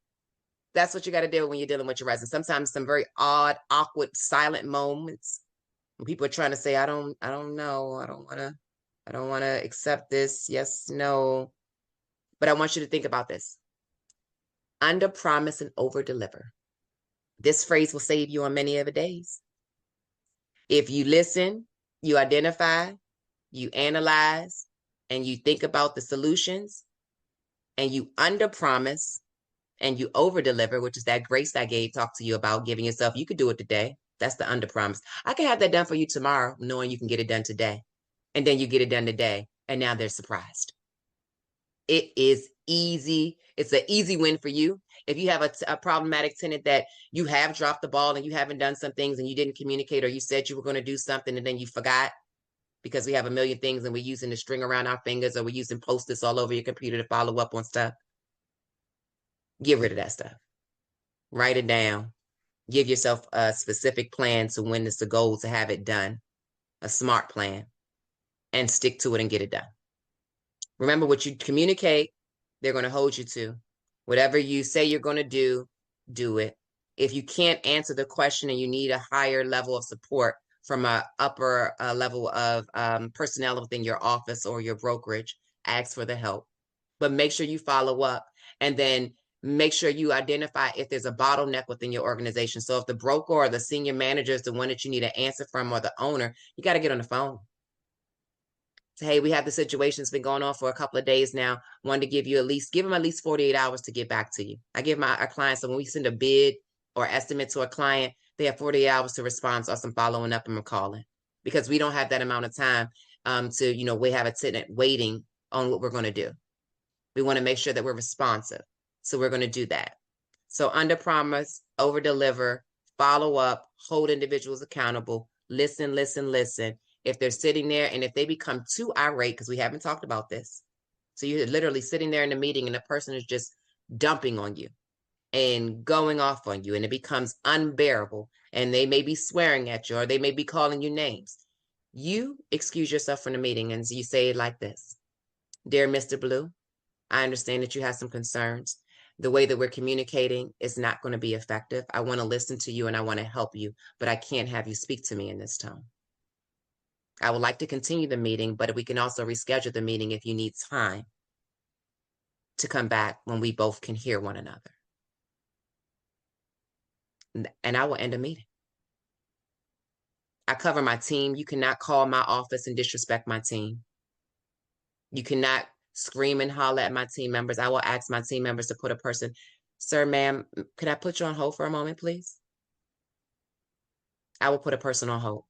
That's what you got to deal with when you're dealing with your residents. Sometimes some very odd, awkward, silent moments when people are trying to say, I don't know. I don't want to accept this. Yes, no. But I want you to think about this. Under promise and over deliver. This phrase will save you on many other days. If you listen, you identify, you analyze, and you think about the solutions, and you under promise and you over deliver, which is that grace I talked to you about, giving yourself, you could do it today. That's the under promise. I can have that done for you tomorrow, knowing you can get it done today. And then you get it done today, and now they're surprised. It is easy. It's an easy win for you. If you have a problematic tenant that you have dropped the ball and you haven't done some things and you didn't communicate, or you said you were going to do something and then you forgot, because we have a million things and we're using the string around our fingers, or we're using Post-its all over your computer to follow up on stuff. Get rid of that stuff. Write it down. Give yourself a specific plan to when it's the goal to have it done, a smart plan, and stick to it and get it done. Remember, what you communicate, they're going to hold you to. Whatever you say you're going to do it. If you can't answer the question and you need a higher level of support from a upper level of personnel within your office or your brokerage, ask for the help. But make sure you follow up, and then make sure you identify if there's a bottleneck within your organization. So if the broker or the senior manager is the one that you need an answer from, or the owner, you got to get on the phone. Say, hey, we have the situation that's been going on for a couple of days now. Wanted to give them at least 48 hours to get back to you. I give our clients, so when we send a bid or estimate to a client, they have 48 hours to respond to us and following up and calling, because we don't have that amount of time we have a tenant waiting on what we're going to do. We want to make sure that we're responsive. So we're going to do that. So under promise, over deliver, follow up, hold individuals accountable, listen. If they're sitting there and if they become too irate, because we haven't talked about this. So you're literally sitting there in a meeting and the person is just dumping on you and going off on you, and it becomes unbearable, and they may be swearing at you or they may be calling you names. You excuse yourself from the meeting and you say it like this: Dear Mr. Blue, I understand that you have some concerns. The way that we're communicating is not going to be effective. I want to listen to you and I want to help you, but I can't have you speak to me in this tone. I would like to continue the meeting, but we can also reschedule the meeting if you need time to come back when we both can hear one another. And I will end a meeting. I cover my team. You cannot call my office and disrespect my team. You cannot scream and holler at my team members. I will ask my team members to put a person, sir, ma'am, could I put you on hold for a moment, please? I will put a person on hold.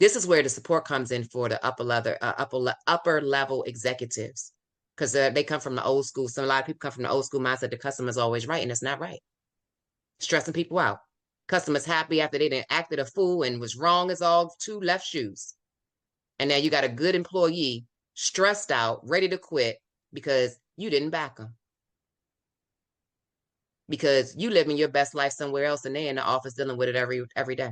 This is where the support comes in for the upper level executives, because they come from the old school. So a lot of people come from the old school mindset. The customer's always right, and it's not right. Stressing people out. Customers happy after they done acted a fool and was wrong as all two left shoes. And now you got a good employee stressed out, ready to quit because you didn't back them. Because you living your best life somewhere else and they're in the office dealing with it every day.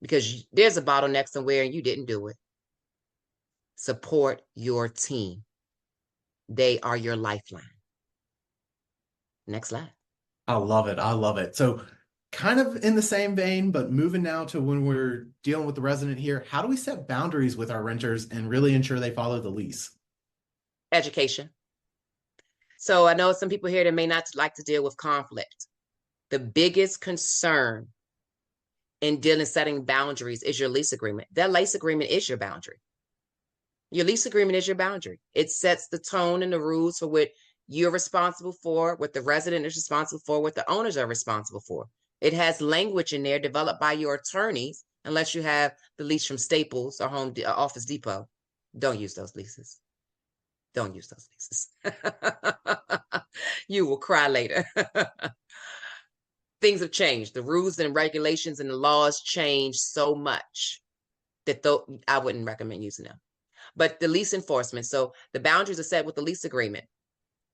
Because there's a bottleneck somewhere and you didn't do it. Support your team. They are your lifeline. Next slide. I love it. I love it. So kind of in the same vein, but moving now to when we're dealing with the resident here, how do we set boundaries with our renters and really ensure they follow the lease? Education. So I know some people here that may not like to deal with conflict. The biggest concern in setting boundaries is your lease agreement. That lease agreement is your boundary. Your lease agreement is your boundary. It sets the tone and the rules for what you're responsible for, what the resident is responsible for, what the owners are responsible for. It has language in there developed by your attorneys, unless you have the lease from Staples or Office Depot. Don't use those leases. Don't use those leases. You will cry later. Things have changed. The rules and regulations and the laws change so much that I wouldn't recommend using them. But the lease enforcement, so the boundaries are set with the lease agreement.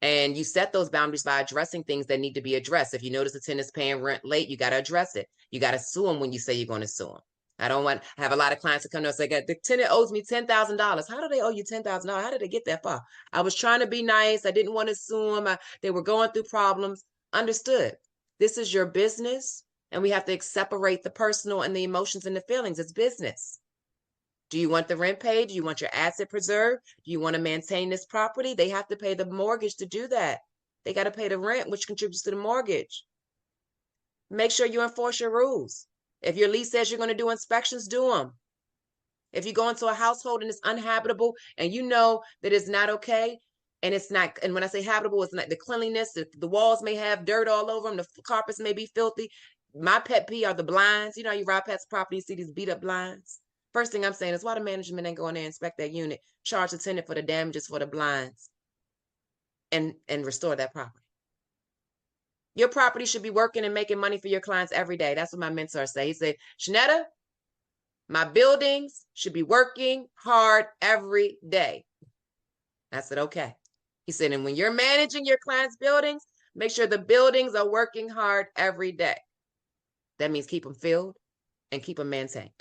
And you set those boundaries by addressing things that need to be addressed. If you notice the tenant's paying rent late, you got to address it. You got to sue them when you say you're going to sue them. I have a lot of clients that come to us and say, the tenant owes me $10,000. How do they owe you $10,000? How did they get that far? I was trying to be nice. I didn't want to sue them. They were going through problems. Understood. This is your business, and we have to separate the personal and the emotions and the feelings. It's business. Do you want the rent paid? Do you want your asset preserved? Do you want to maintain this property? They have to pay the mortgage to do that. They got to pay the rent, which contributes to the mortgage. Make sure you enforce your rules. If your lease says you're going to do inspections, do them. If you go into a household and it's uninhabitable and you know that it's not okay, and it's not, and when I say habitable, it's not the cleanliness, the walls may have dirt all over them, the carpets may be filthy. My pet peeve are the blinds. You know, you ride past property, you see these beat up blinds. First thing I'm saying is, why the management ain't going there and inspect that unit, charge the tenant for the damages for the blinds, and restore that property. Your property should be working and making money for your clients every day. That's what my mentor said. He said, Shenetta, my buildings should be working hard every day. I said, okay. He said, and when you're managing your clients' buildings, make sure the buildings are working hard every day. That means keep them filled and keep them maintained.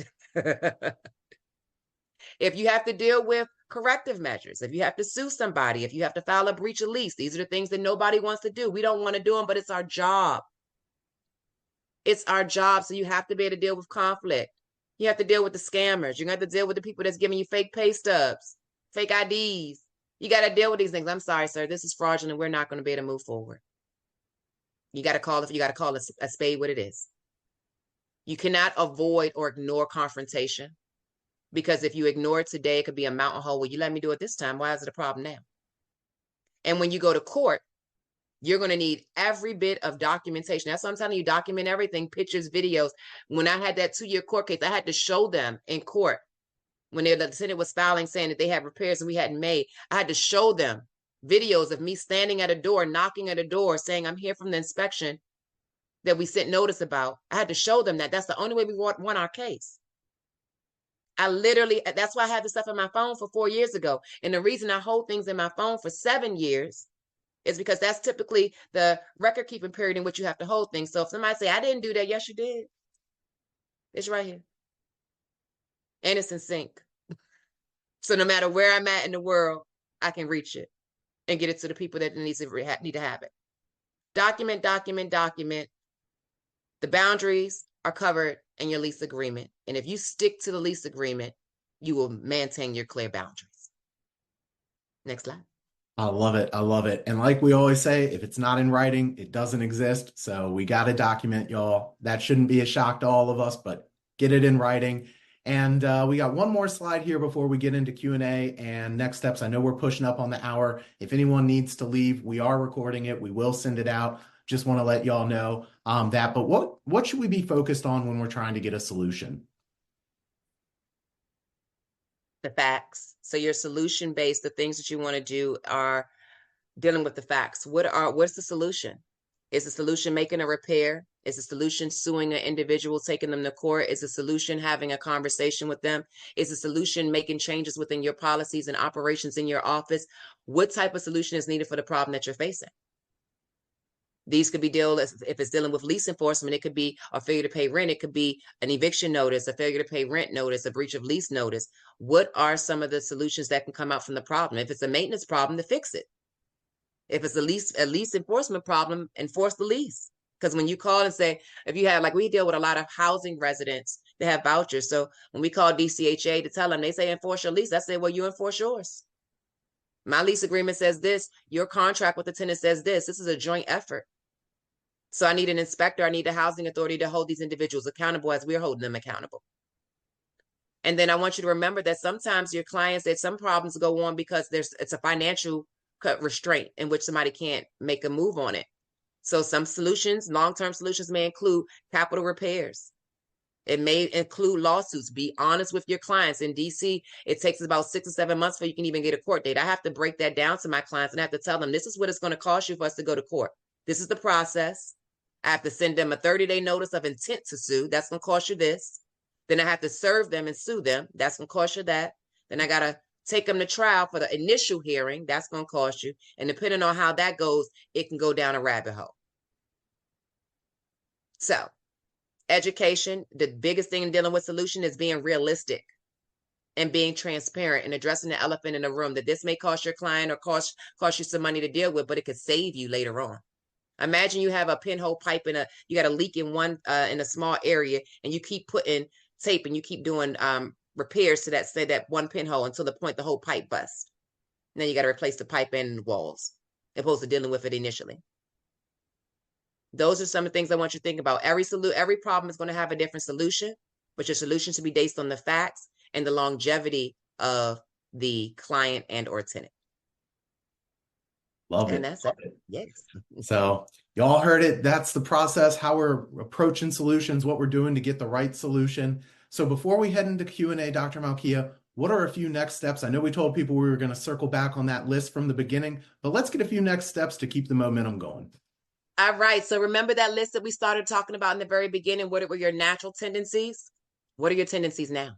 If you have to deal with corrective measures, if you have to sue somebody, if you have to file a breach of lease, these are the things that nobody wants to do. We don't want to do them, but it's our job. It's our job. So you have to be able to deal with conflict. You have to deal with the scammers. You're going to have to deal with the people that's giving you fake pay stubs, fake IDs. You got to deal with these things. I'm sorry, sir. This is fraudulent. We're not going to be able to move forward. You got to call a spade what it is. You cannot avoid or ignore confrontation, because if you ignore it today, it could be a mountain hole. Well, you let me do it this time. Why is it a problem now? And when you go to court, you're going to need every bit of documentation. That's what I'm telling you. Document everything, pictures, videos. When I had that 2-year court case, I had to show them in court when the Senate was filing saying that they had repairs that we hadn't made. I had to show them videos of me standing at a door, knocking at a door, saying, I'm here from the inspection that we sent notice about. I had to show them that. That's the only way we won our case. That's why I had this stuff in my phone for 4 years ago. And the reason I hold things in my phone for 7 years is because that's typically the record keeping period in which you have to hold things. So if somebody say, I didn't do that, yes, you did. It's right here. And it's in sync. So no matter where I'm at in the world, I can reach it and get it to the people that need to have it. Document, document, document. The boundaries are covered in your lease agreement. And if you stick to the lease agreement, you will maintain your clear boundaries. Next slide. I love it. I love it. And like we always say, if it's not in writing, it doesn't exist. So we got to document, y'all. That shouldn't be a shock to all of us, but get it in writing. And we got one more slide here before we get into Q&A and next steps. I know we're pushing up on the hour. If anyone needs to leave, we are recording it. We will send it out. Just want to let y'all know that. But what should we be focused on when we're trying to get a solution? The facts. So your solution based, the things that you want to do are dealing with the facts. What's the solution? Is the solution making a repair? Is the solution suing an individual, taking them to court? Is the solution having a conversation with them? Is the solution making changes within your policies and operations in your office? What type of solution is needed for the problem that you're facing? These could be if it's dealing with lease enforcement, it could be a failure to pay rent. It could be an eviction notice, a failure to pay rent notice, a breach of lease notice. What are some of the solutions that can come out from the problem? If it's a maintenance problem, to fix it. If it's a lease enforcement problem, enforce the lease. Because when you call and say, if you have, like we deal with a lot of housing residents that have vouchers. So when we call DCHA to tell them, they say enforce your lease. I say, well, you enforce yours. My lease agreement says this. Your contract with the tenant says this. This is a joint effort. So I need an inspector. I need the housing authority to hold these individuals accountable as we're holding them accountable. And then I want you to remember that sometimes your clients, that some problems go on because it's a financial restraint in which somebody can't make a move on it. So some solutions, long-term solutions, may include capital repairs. It may include lawsuits. Be honest with your clients. In DC, it takes about 6 or 7 months before you can even get a court date. I have to break that down to my clients and I have to tell them, this is what it's going to cost you for us to go to court. This is the process. I have to send them a 30-day notice of intent to sue. That's going to cost you this. Then I have to serve them and sue them. That's going to cost you that. Then I got to take them to trial for the initial hearing. That's going to cost you. And depending on how that goes, it can go down a rabbit hole. So education, the biggest thing in dealing with solution is being realistic and being transparent and addressing the elephant in the room, that this may cost your client or cost you some money to deal with, but it could save you later on. Imagine you have a pinhole pipe you got a leak in in a small area, and you keep putting tape and you keep doing repairs to that one pinhole until the point the whole pipe busts. Then you got to replace the pipe and the walls, opposed to dealing with it initially. Those are some of the things I want you to think about. Every problem is going to have a different solution, but your solution should be based on the facts and the longevity of the client and or tenant. Love it. And that's Love it. Yes. So y'all heard it. That's the process, how we're approaching solutions, what we're doing to get the right solution. So before we head into Q&A, Dr. Malkia, what are a few next steps? I know we told people we were going to circle back on that list from the beginning, but let's get a few next steps to keep the momentum going. All right. So remember that list that we started talking about in the very beginning? What were your natural tendencies? What are your tendencies now?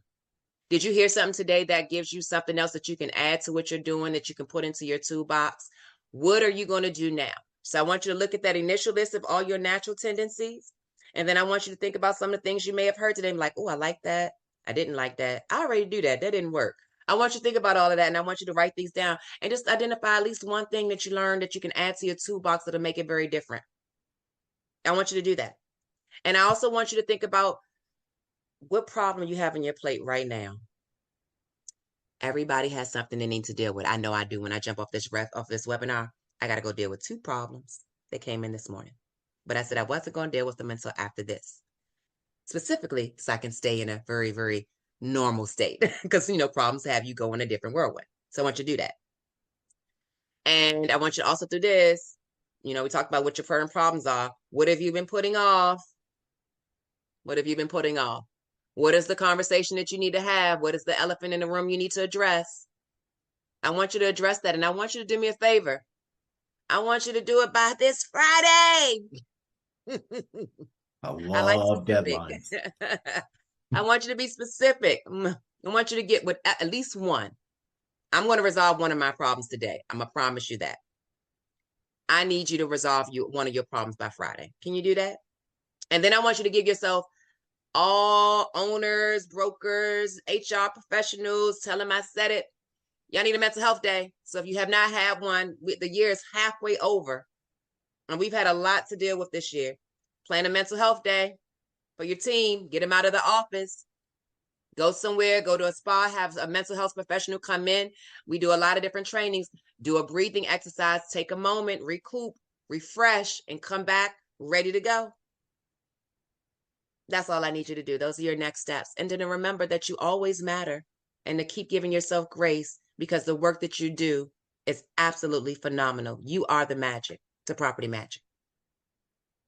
Did you hear something today that gives you something else that you can add to what you're doing, that you can put into your toolbox? What are you going to do now? So I want you to look at that initial list of all your natural tendencies. And then I want you to think about some of the things you may have heard today. I'm like, oh, I like that. I didn't like that. I already do that. That didn't work. I want you to think about all of that, and I want you to write these down and just identify at least one thing that you learned that you can add to your toolbox that'll make it very different. I want you to do that. And I also want you to think about what problem you have on your plate right now. Everybody has something they need to deal with. I know I do. When I jump off this webinar, I got to go deal with 2 problems that came in this morning. But I said I wasn't going to deal with them until after this, specifically so I can stay in a very, very normal state, because problems have you go in a different whirlwind. So I want you to do that. And I want you to also do this. We talked about what your current problems are. What have you been putting off? What have you been putting off? What is the conversation that you need to have? What is the elephant in the room you need to address? I want you to address that. And I want you to do me a favor. I want you to do it by this Friday. I I like love specific. deadlines. I want you to be specific. I want you to get with at least one. I'm going to resolve one of my problems today. I'm going to promise you that. I need you to resolve one of your problems by Friday. Can you do that? And then I want you to give yourself, all owners, brokers, HR professionals, tell them I said it. Y'all need a mental health day. So if you have not had one, the year is halfway over. And we've had a lot to deal with this year. Plan a mental health day for your team. Get them out of the office. Go somewhere, go to a spa, have a mental health professional come in. We do a lot of different trainings. Do a breathing exercise, take a moment, recoup, refresh, and come back ready to go. That's all I need you to do. Those are your next steps. And then to remember that you always matter, and to keep giving yourself grace, because the work that you do is absolutely phenomenal. You are the magic to property magic.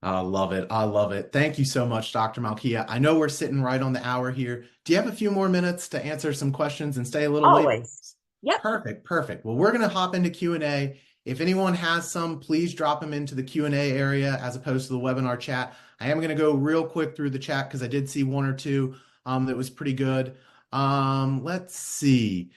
I love it. I love it. Thank you so much, Dr. Malkia. I know we're sitting right on the hour here. Do you have a few more minutes to answer some questions and stay a little later? Always. Yep. Perfect. Perfect. Well, we're going to hop into Q&A. If anyone has some, please drop them into the Q&A area as opposed to the webinar chat. I am going to go real quick through the chat because I did see one or two that was pretty good. Let's see.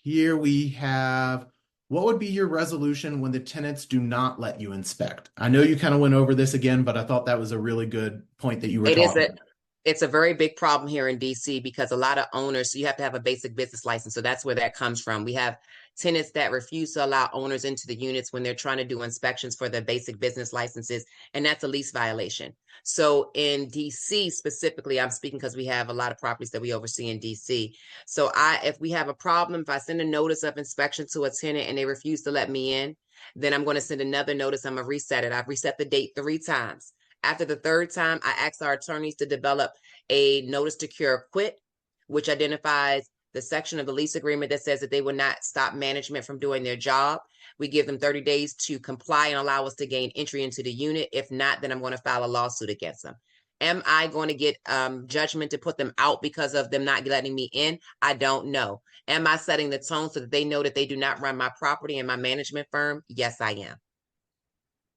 Here we have, what would be your resolution when the tenants do not let you inspect? I know you kind of went over this again, but I thought that was a really good point that you were talking about. It's a very big problem here in DC, because a lot of owners, so you have to have a basic business license. So that's where that comes from. We have tenants that refuse to allow owners into the units when they're trying to do inspections for their basic business licenses, and that's a lease violation. So in DC specifically, I'm speaking because we have a lot of properties that we oversee in DC. So if we have a problem, if I send a notice of inspection to a tenant and they refuse to let me in, then I'm going to send another notice. I'm going to reset it. I've reset the date 3 times. After the 3rd time, I asked our attorneys to develop a notice to cure quit, which identifies the section of the lease agreement that says that they will not stop management from doing their job. We give them 30 days to comply and allow us to gain entry into the unit. If not, then I'm going to file a lawsuit against them. Am I going to get judgment to put them out because of them not letting me in? I don't know. Am I setting the tone so that they know that they do not run my property and my management firm? Yes, I am.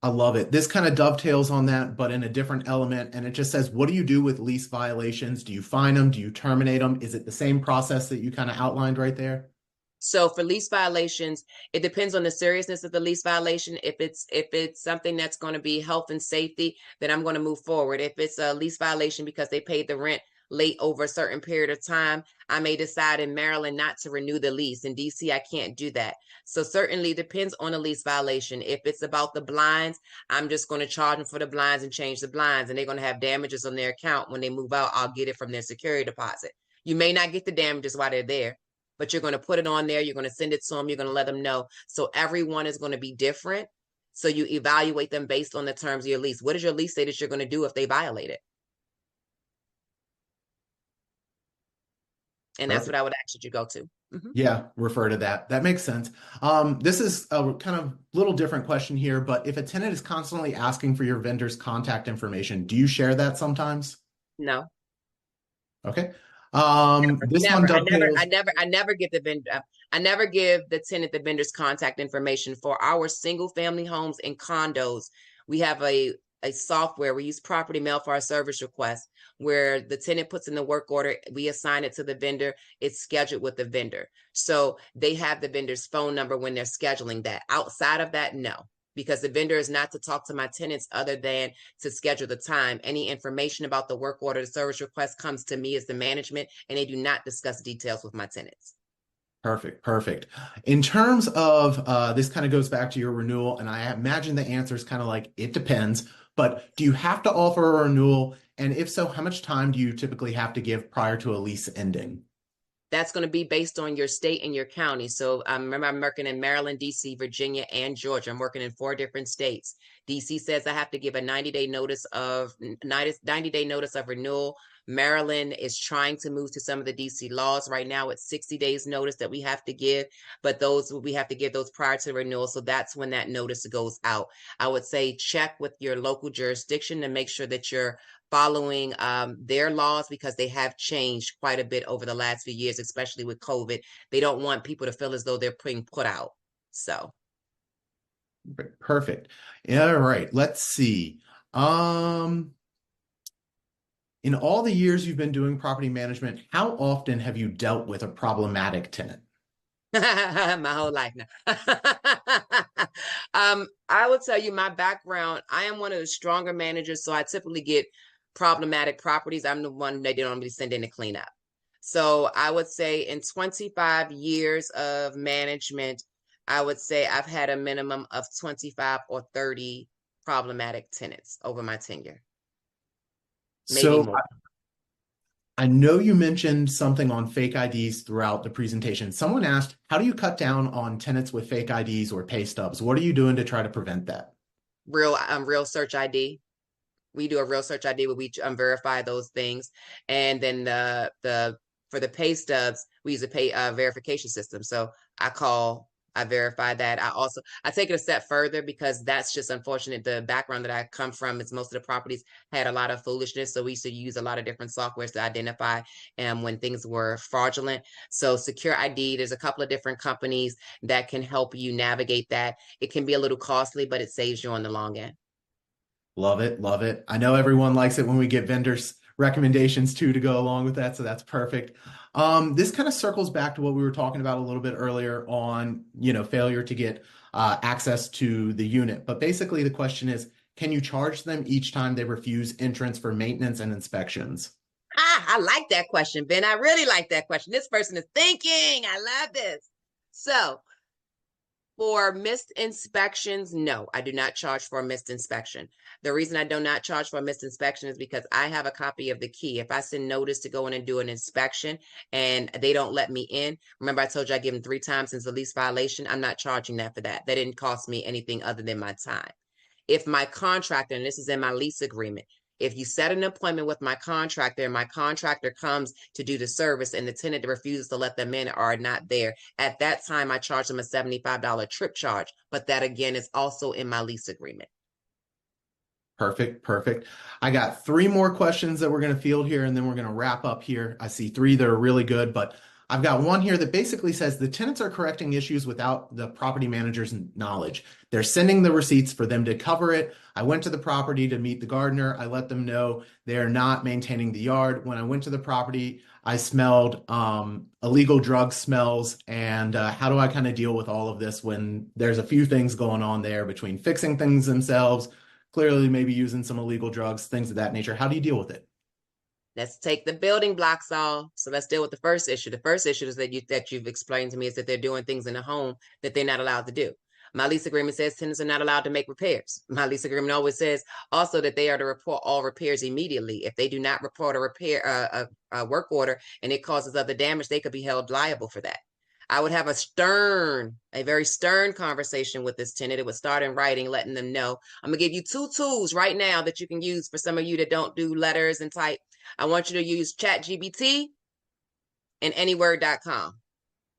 I love it. This kind of dovetails on that, but in a different element. And it just says, what do you do with lease violations? Do you fine them? Do you terminate them? Is it the same process that you kind of outlined right there? So for lease violations, it depends on the seriousness of the lease violation. If it's something that's going to be health and safety, then I'm going to move forward. If it's a lease violation because they paid the rent late over a certain period of time, I may decide in Maryland not to renew the lease. In DC, I can't do that. So certainly depends on the lease violation. If it's about the blinds, I'm just going to charge them for the blinds and change the blinds, and they're going to have damages on their account. When they move out, I'll get it from their security deposit. You may not get the damages while they're there, but you're going to put it on there. You're going to send it to them. You're going to let them know. So everyone is going to be different. So you evaluate them based on the terms of your lease. What does your lease say that you're going to do if they violate it? And that's what I would ask you to go to. Yeah, refer to that. That makes sense. This is a kind of little different question here, but if a tenant is constantly asking for your vendor's contact information, do you share that sometimes? No. Okay. Never, This one never. dovetails. I never give the vendor. I never give the tenant the vendor's contact information. For our single family homes and condos, we have a software. We use Property Mail for our service requests, where the tenant puts in the work order, we assign it to the vendor, it's scheduled with the vendor. So they have the vendor's phone number when they're scheduling that. Outside of that, no, because the vendor is not to talk to my tenants other than to schedule the time. Any information about the work order, the service request comes to me as the management, and they do not discuss details with my tenants. Perfect, perfect. In terms of this kind of goes back to your renewal, and I imagine the answer is kind of like it depends, but do you have to offer a renewal? And if so, how much time do you typically have to give prior to a lease ending? That's going to be based on your state and your county. So remember, I'm working in Maryland, DC, Virginia, and Georgia. I'm working in 4 different states. DC says I have to give a 90-day notice of 90-day notice of renewal. Maryland is trying to move to some of the DC laws. Right now, it's 60 days notice that we have to give, but those we have to give those prior to renewal. So that's when that notice goes out. I would say check with your local jurisdiction to make sure that you're following their laws because they have changed quite a bit over the last few years, especially with COVID. They don't want people to feel as though they're being put out. So, Perfect. Yeah, all right. Let's see. Um, in all the years you've been doing property management, how often have you dealt with a problematic tenant? my whole life now. I will tell you my background. I am one of the stronger managers, so I typically get problematic properties. I'm the one they don't really send in to clean up. So I would say in 25 years of management, I would say I've had a minimum of 25 or 30 problematic tenants over my tenure, maybe So more. I know you mentioned something on fake IDs throughout the presentation. Someone asked, how do you cut down on tenants with fake IDs or pay stubs? What are you doing to try to prevent that? Real search ID. We do a real search ID where we verify those things, and then the for the pay stubs we use a pay verification system. So I verify that. I take it a step further because that's just unfortunate. The background that I come from is most of the properties had a lot of foolishness, so we used to use a lot of different softwares to identify when things were fraudulent. So Secure ID, there's a couple of different companies that can help you navigate that. It can be a little costly, but it saves you on the long end. Love it, love it. I know everyone likes it when we get vendors recommendations too to go along with that, so that's perfect. This kind of circles back to what we were talking about a little bit earlier on, failure to get access to the unit. But basically, the question is, can you charge them each time they refuse entrance for maintenance and inspections? I like that question, Ben. I really like that question. This person is thinking. I love this. So, for missed inspections, no, I do not charge for a missed inspection. The reason I do not charge for a missed inspection is because I have a copy of the key. If I send notice to go in and do an inspection and they don't let me in, remember I told you I give them 3 times since the lease violation. I'm not charging that for that. That didn't cost me anything other than my time. If my contractor, and this is in my lease agreement, if you set an appointment with my contractor and my contractor comes to do the service and the tenant refuses to let them in or are not there, at that time I charge them a $75 trip charge. But that again is also in my lease agreement. Perfect, perfect. I got three more questions that we're going to field here, and then we're going to wrap up here. I see three that are really good, but I've got one here that basically says the tenants are correcting issues without the property manager's knowledge. They're sending the receipts for them to cover it. I went to the property to meet the gardener. I let them know they're not maintaining the yard. When I went to the property, I smelled illegal drug smells. And how do I kind of deal with all of this when there's a few things going on there between fixing things themselves, clearly maybe using some illegal drugs, things of that nature? How do you deal with it? Let's take the building blocks off. So let's deal with the first issue. The first issue is that you've explained to me is that they're doing things in the home that they're not allowed to do. My lease agreement says tenants are not allowed to make repairs. My lease agreement always says also that they are to report all repairs immediately. If they do not report a repair, a work order, and it causes other damage, they could be held liable for that. I would have a very stern conversation with this tenant. It would start in writing, letting them know, I'm gonna give you 2 tools right now that you can use for some of you that don't do letters and type. I want you to use ChatGPT and anyword.com.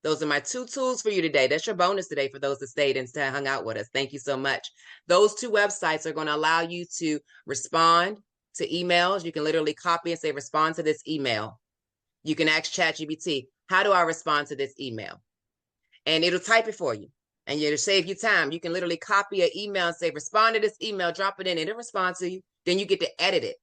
Those are my 2 tools for you today. That's your bonus today for those that stayed and hung out with us. Thank you so much. Those 2 websites are going to allow you to respond to emails. You can literally copy and say, respond to this email. You can ask ChatGPT, how do I respond to this email? And it'll type it for you. And it'll save you time. You can literally copy an email and say, respond to this email, drop it in, and it'll respond to you. Then you get to edit it.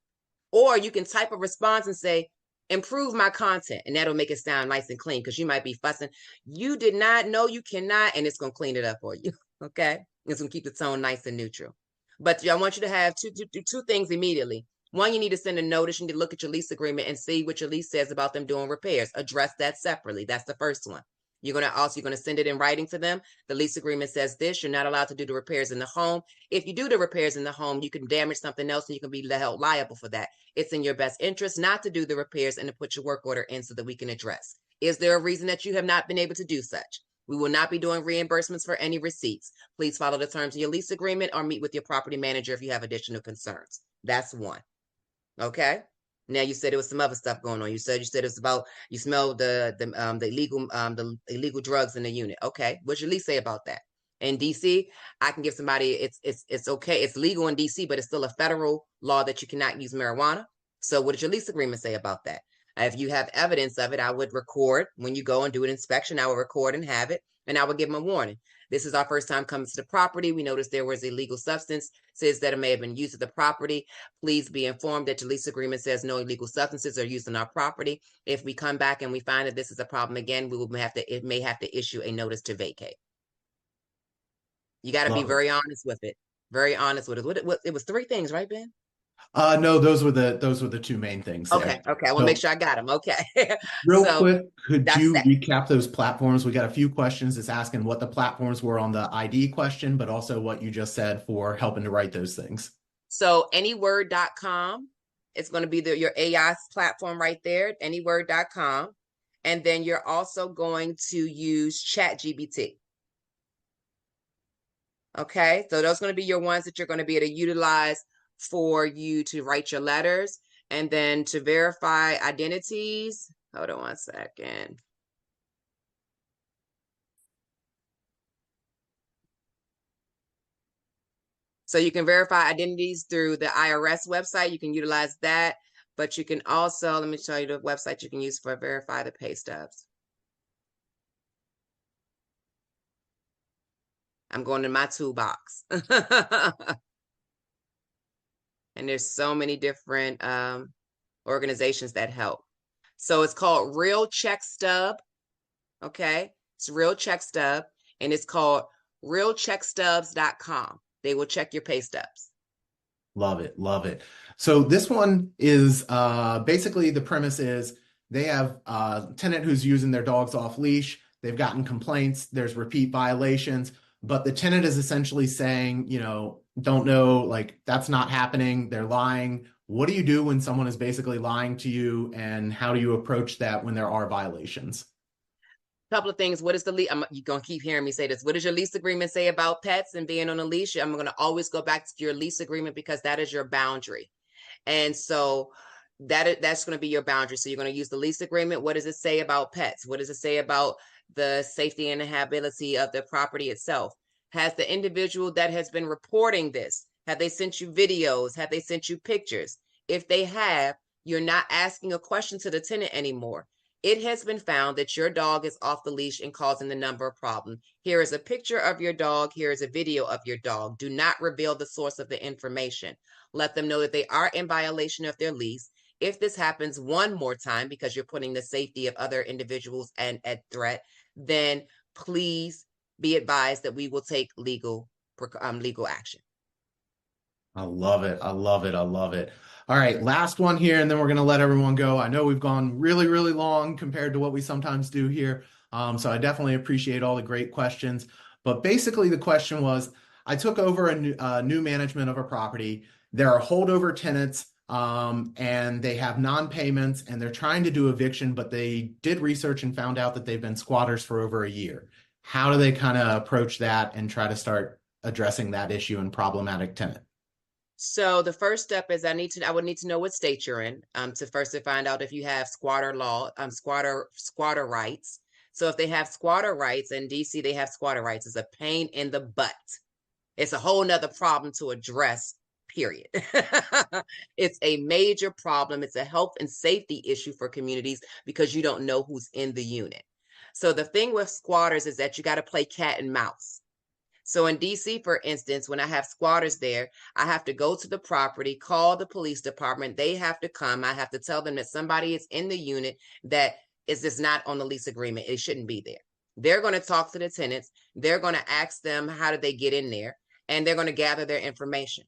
Or you can type a response and say, improve my content. And that'll make it sound nice and clean because you might be fussing. You did not know you cannot, and it's going to clean it up for you. Okay. It's going to keep the tone nice and neutral. But I want you to have two things immediately. One, you need to send a notice. You need to look at your lease agreement and see what your lease says about them doing repairs. Address that separately. That's the first one. You're going to send it in writing to them. The lease agreement says this: you're not allowed to do the repairs in the home. If you do the repairs in the home, you can damage something else and you can be held liable for that. It's in your best interest not to do the repairs and to put your work order in so that we can address. Is there a reason that you have not been able to do such? We will not be doing reimbursements for any receipts. Please follow the terms of your lease agreement or meet with your property manager if you have additional concerns. That's one. Okay. Now you said there was some other stuff going on. You said it's about you smell the illegal drugs in the unit. Okay. What's your lease say about that? In DC, I can give somebody it's okay. It's legal in DC, but it's still a federal law that you cannot use marijuana. So what does your lease agreement say about that? If you have evidence of it, I would record when you go and do an inspection. I would record and have it, and I would give them a warning. This is our first time coming to the property. We noticed there was illegal substance, says that it may have been used at the property. Please be informed that your lease agreement says no illegal substances are used on our property. If we come back and we find that this is a problem again, it may have to issue a notice to vacate. You got to be Love it. very honest with it. Very honest with it. It was three things, right, Ben? No, those were the two main things there. Okay. I want to make So sure I got them. Okay. real So quick, could that's you that. recap those platforms? We got a few questions that's asking what the platforms were on the ID question, but also what you just said for helping to write those things. So anyword.com, it's going to be your AI platform right there, anyword.com. And then you're also going to use ChatGPT. Okay, so those are going to be your ones that you're going to be able to utilize for you to write your letters. And then to verify identities, hold on one second. So you can verify identities through the IRS website. You can utilize that, but you can also, let me show you the website you can use for verify the pay stubs. I'm going to my toolbox. And there's so many different organizations that help. So it's called Real Check Stub. Okay, it's Real Check Stub, and it's called realcheckstubs.com. They will check your pay stubs. Love it. Love it. So this one is basically the premise is they have a tenant who's using their dogs off leash. They've gotten complaints. There's repeat violations, but the tenant is essentially saying, don't know, like that's not happening. They're lying. What do you do when someone is basically lying to you, and how do you approach that when there are violations? Couple of things. What is the lease? You're going to keep hearing me say this. What does your lease agreement say about pets and being on a leash? I'm going to always go back to your lease agreement because that is your boundary. And so that's going to be your boundary. So you're going to use the lease agreement. What does it say about pets? What does it say about the safety and habitability of the property itself? Has the individual that has been reporting this, have they sent you videos? Have they sent you pictures? If they have, you're not asking a question to the tenant anymore. It has been found that your dog is off the leash and causing the number of problems. Here is a picture of your dog. Here is a video of your dog. Do not reveal the source of the information. Let them know that they are in violation of their lease. If this happens one more time because you're putting the safety of other individuals at threat, then please be advised that we will take legal action. I love it. I love it. I love it. All right, last one here, and then we're going to let everyone go. I know we've gone really, really long compared to what we sometimes do here. So I definitely appreciate all the great questions. But basically, the question was, I took over a new management of a property. There are holdover tenants, and they have non-payments, and they're trying to do eviction, but they did research and found out that they've been squatters for over a year. How do they kind of approach that and try to start addressing that issue and problematic tenant? So the first step is I would need to know what state you're in to find out if you have squatter rights. So if they have squatter rights in DC, they have squatter rights. It's a pain in the butt. It's a whole nother problem to address, period. It's a major problem. It's a health and safety issue for communities because you don't know who's in the unit. So the thing with squatters is that you got to play cat and mouse. So in DC, for instance, when I have squatters there, I have to go to the property, call the police department. They have to come. I have to tell them that somebody is in the unit that is just not on the lease agreement. It shouldn't be there. They're going to talk to the tenants. They're going to ask them, how did they get in there? And they're going to gather their information.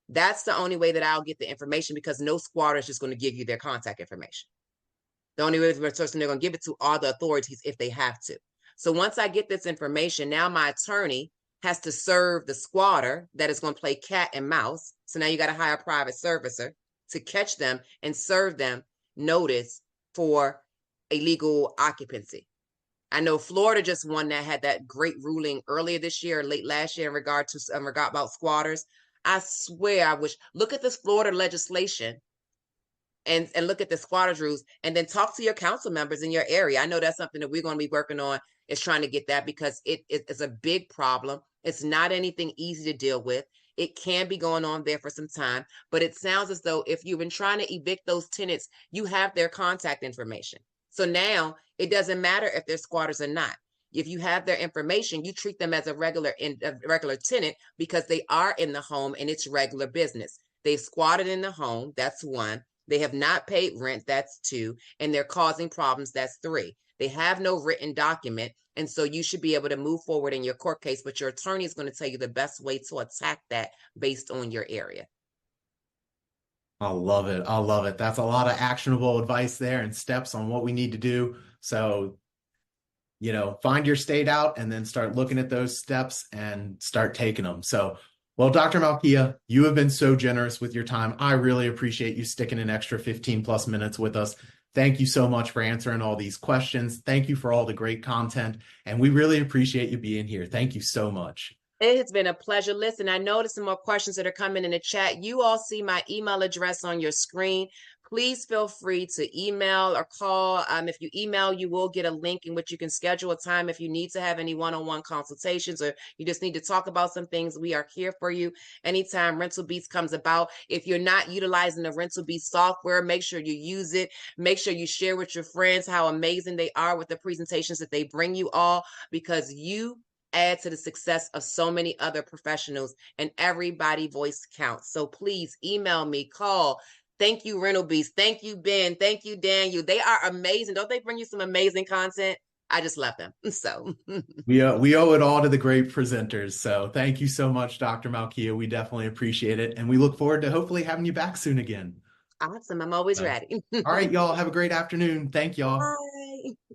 That's the only way that I'll get the information because no squatter is just going to give you their contact information. The only person they're going to give it to are the authorities if they have to. So once I get this information, now my attorney has to serve the squatter that is going to play cat and mouse. So now you got to hire a private servicer to catch them and serve them notice for illegal occupancy. I know Florida just won that, had that great ruling earlier this year, late last year, in regard to regard about squatters. I swear, I wish, look at this Florida legislation and look at the squatters rules, and then talk to your council members in your area. I know that's something that we're going to be working on, is trying to get that, because it is a big problem. It's not anything easy to deal with. It can be going on there for some time, but it sounds as though if you've been trying to evict those tenants, you have their contact information. So now it doesn't matter if they're squatters or not. If you have their information, you treat them as a regular tenant, because they are in the home and it's regular business. They've squatted in the home, that's one. They have not paid rent, that's two. And they're causing problems, that's three. They have no written document. And so you should be able to move forward in your court case, but your attorney is going to tell you the best way to attack that based on your area. I love it. I love it. That's a lot of actionable advice there and steps on what we need to do. So, find your state out and then start looking at those steps and start taking them. So, well, Dr. Malkia, you have been so generous with your time. I really appreciate you sticking an extra 15 plus minutes with us. Thank you so much for answering all these questions. Thank you for all the great content. And we really appreciate you being here. Thank you so much. It has been a pleasure. Listen, I noticed some more questions that are coming in the chat. You all see my email address on your screen. Please feel free to email or call. If you email, you will get a link in which you can schedule a time if you need to have any one-on-one consultations, or you just need to talk about some things. We are here for you anytime Rental Beats comes about. If you're not utilizing the Rental Beats software, make sure you use it. Make sure you share with your friends how amazing they are with the presentations that they bring you all, because you add to the success of so many other professionals, and everybody voice counts. So please email me, call. Thank you, Rental Beast. Thank you, Ben. Thank you, Daniel. They are amazing. Don't they bring you some amazing content? I just love them. So We owe it all to the great presenters. So thank you so much, Dr. Malkia. We definitely appreciate it. And we look forward to hopefully having you back soon again. awesome. I'm always So, ready. all right, y'all. Have a great afternoon. Thank y'all. Bye.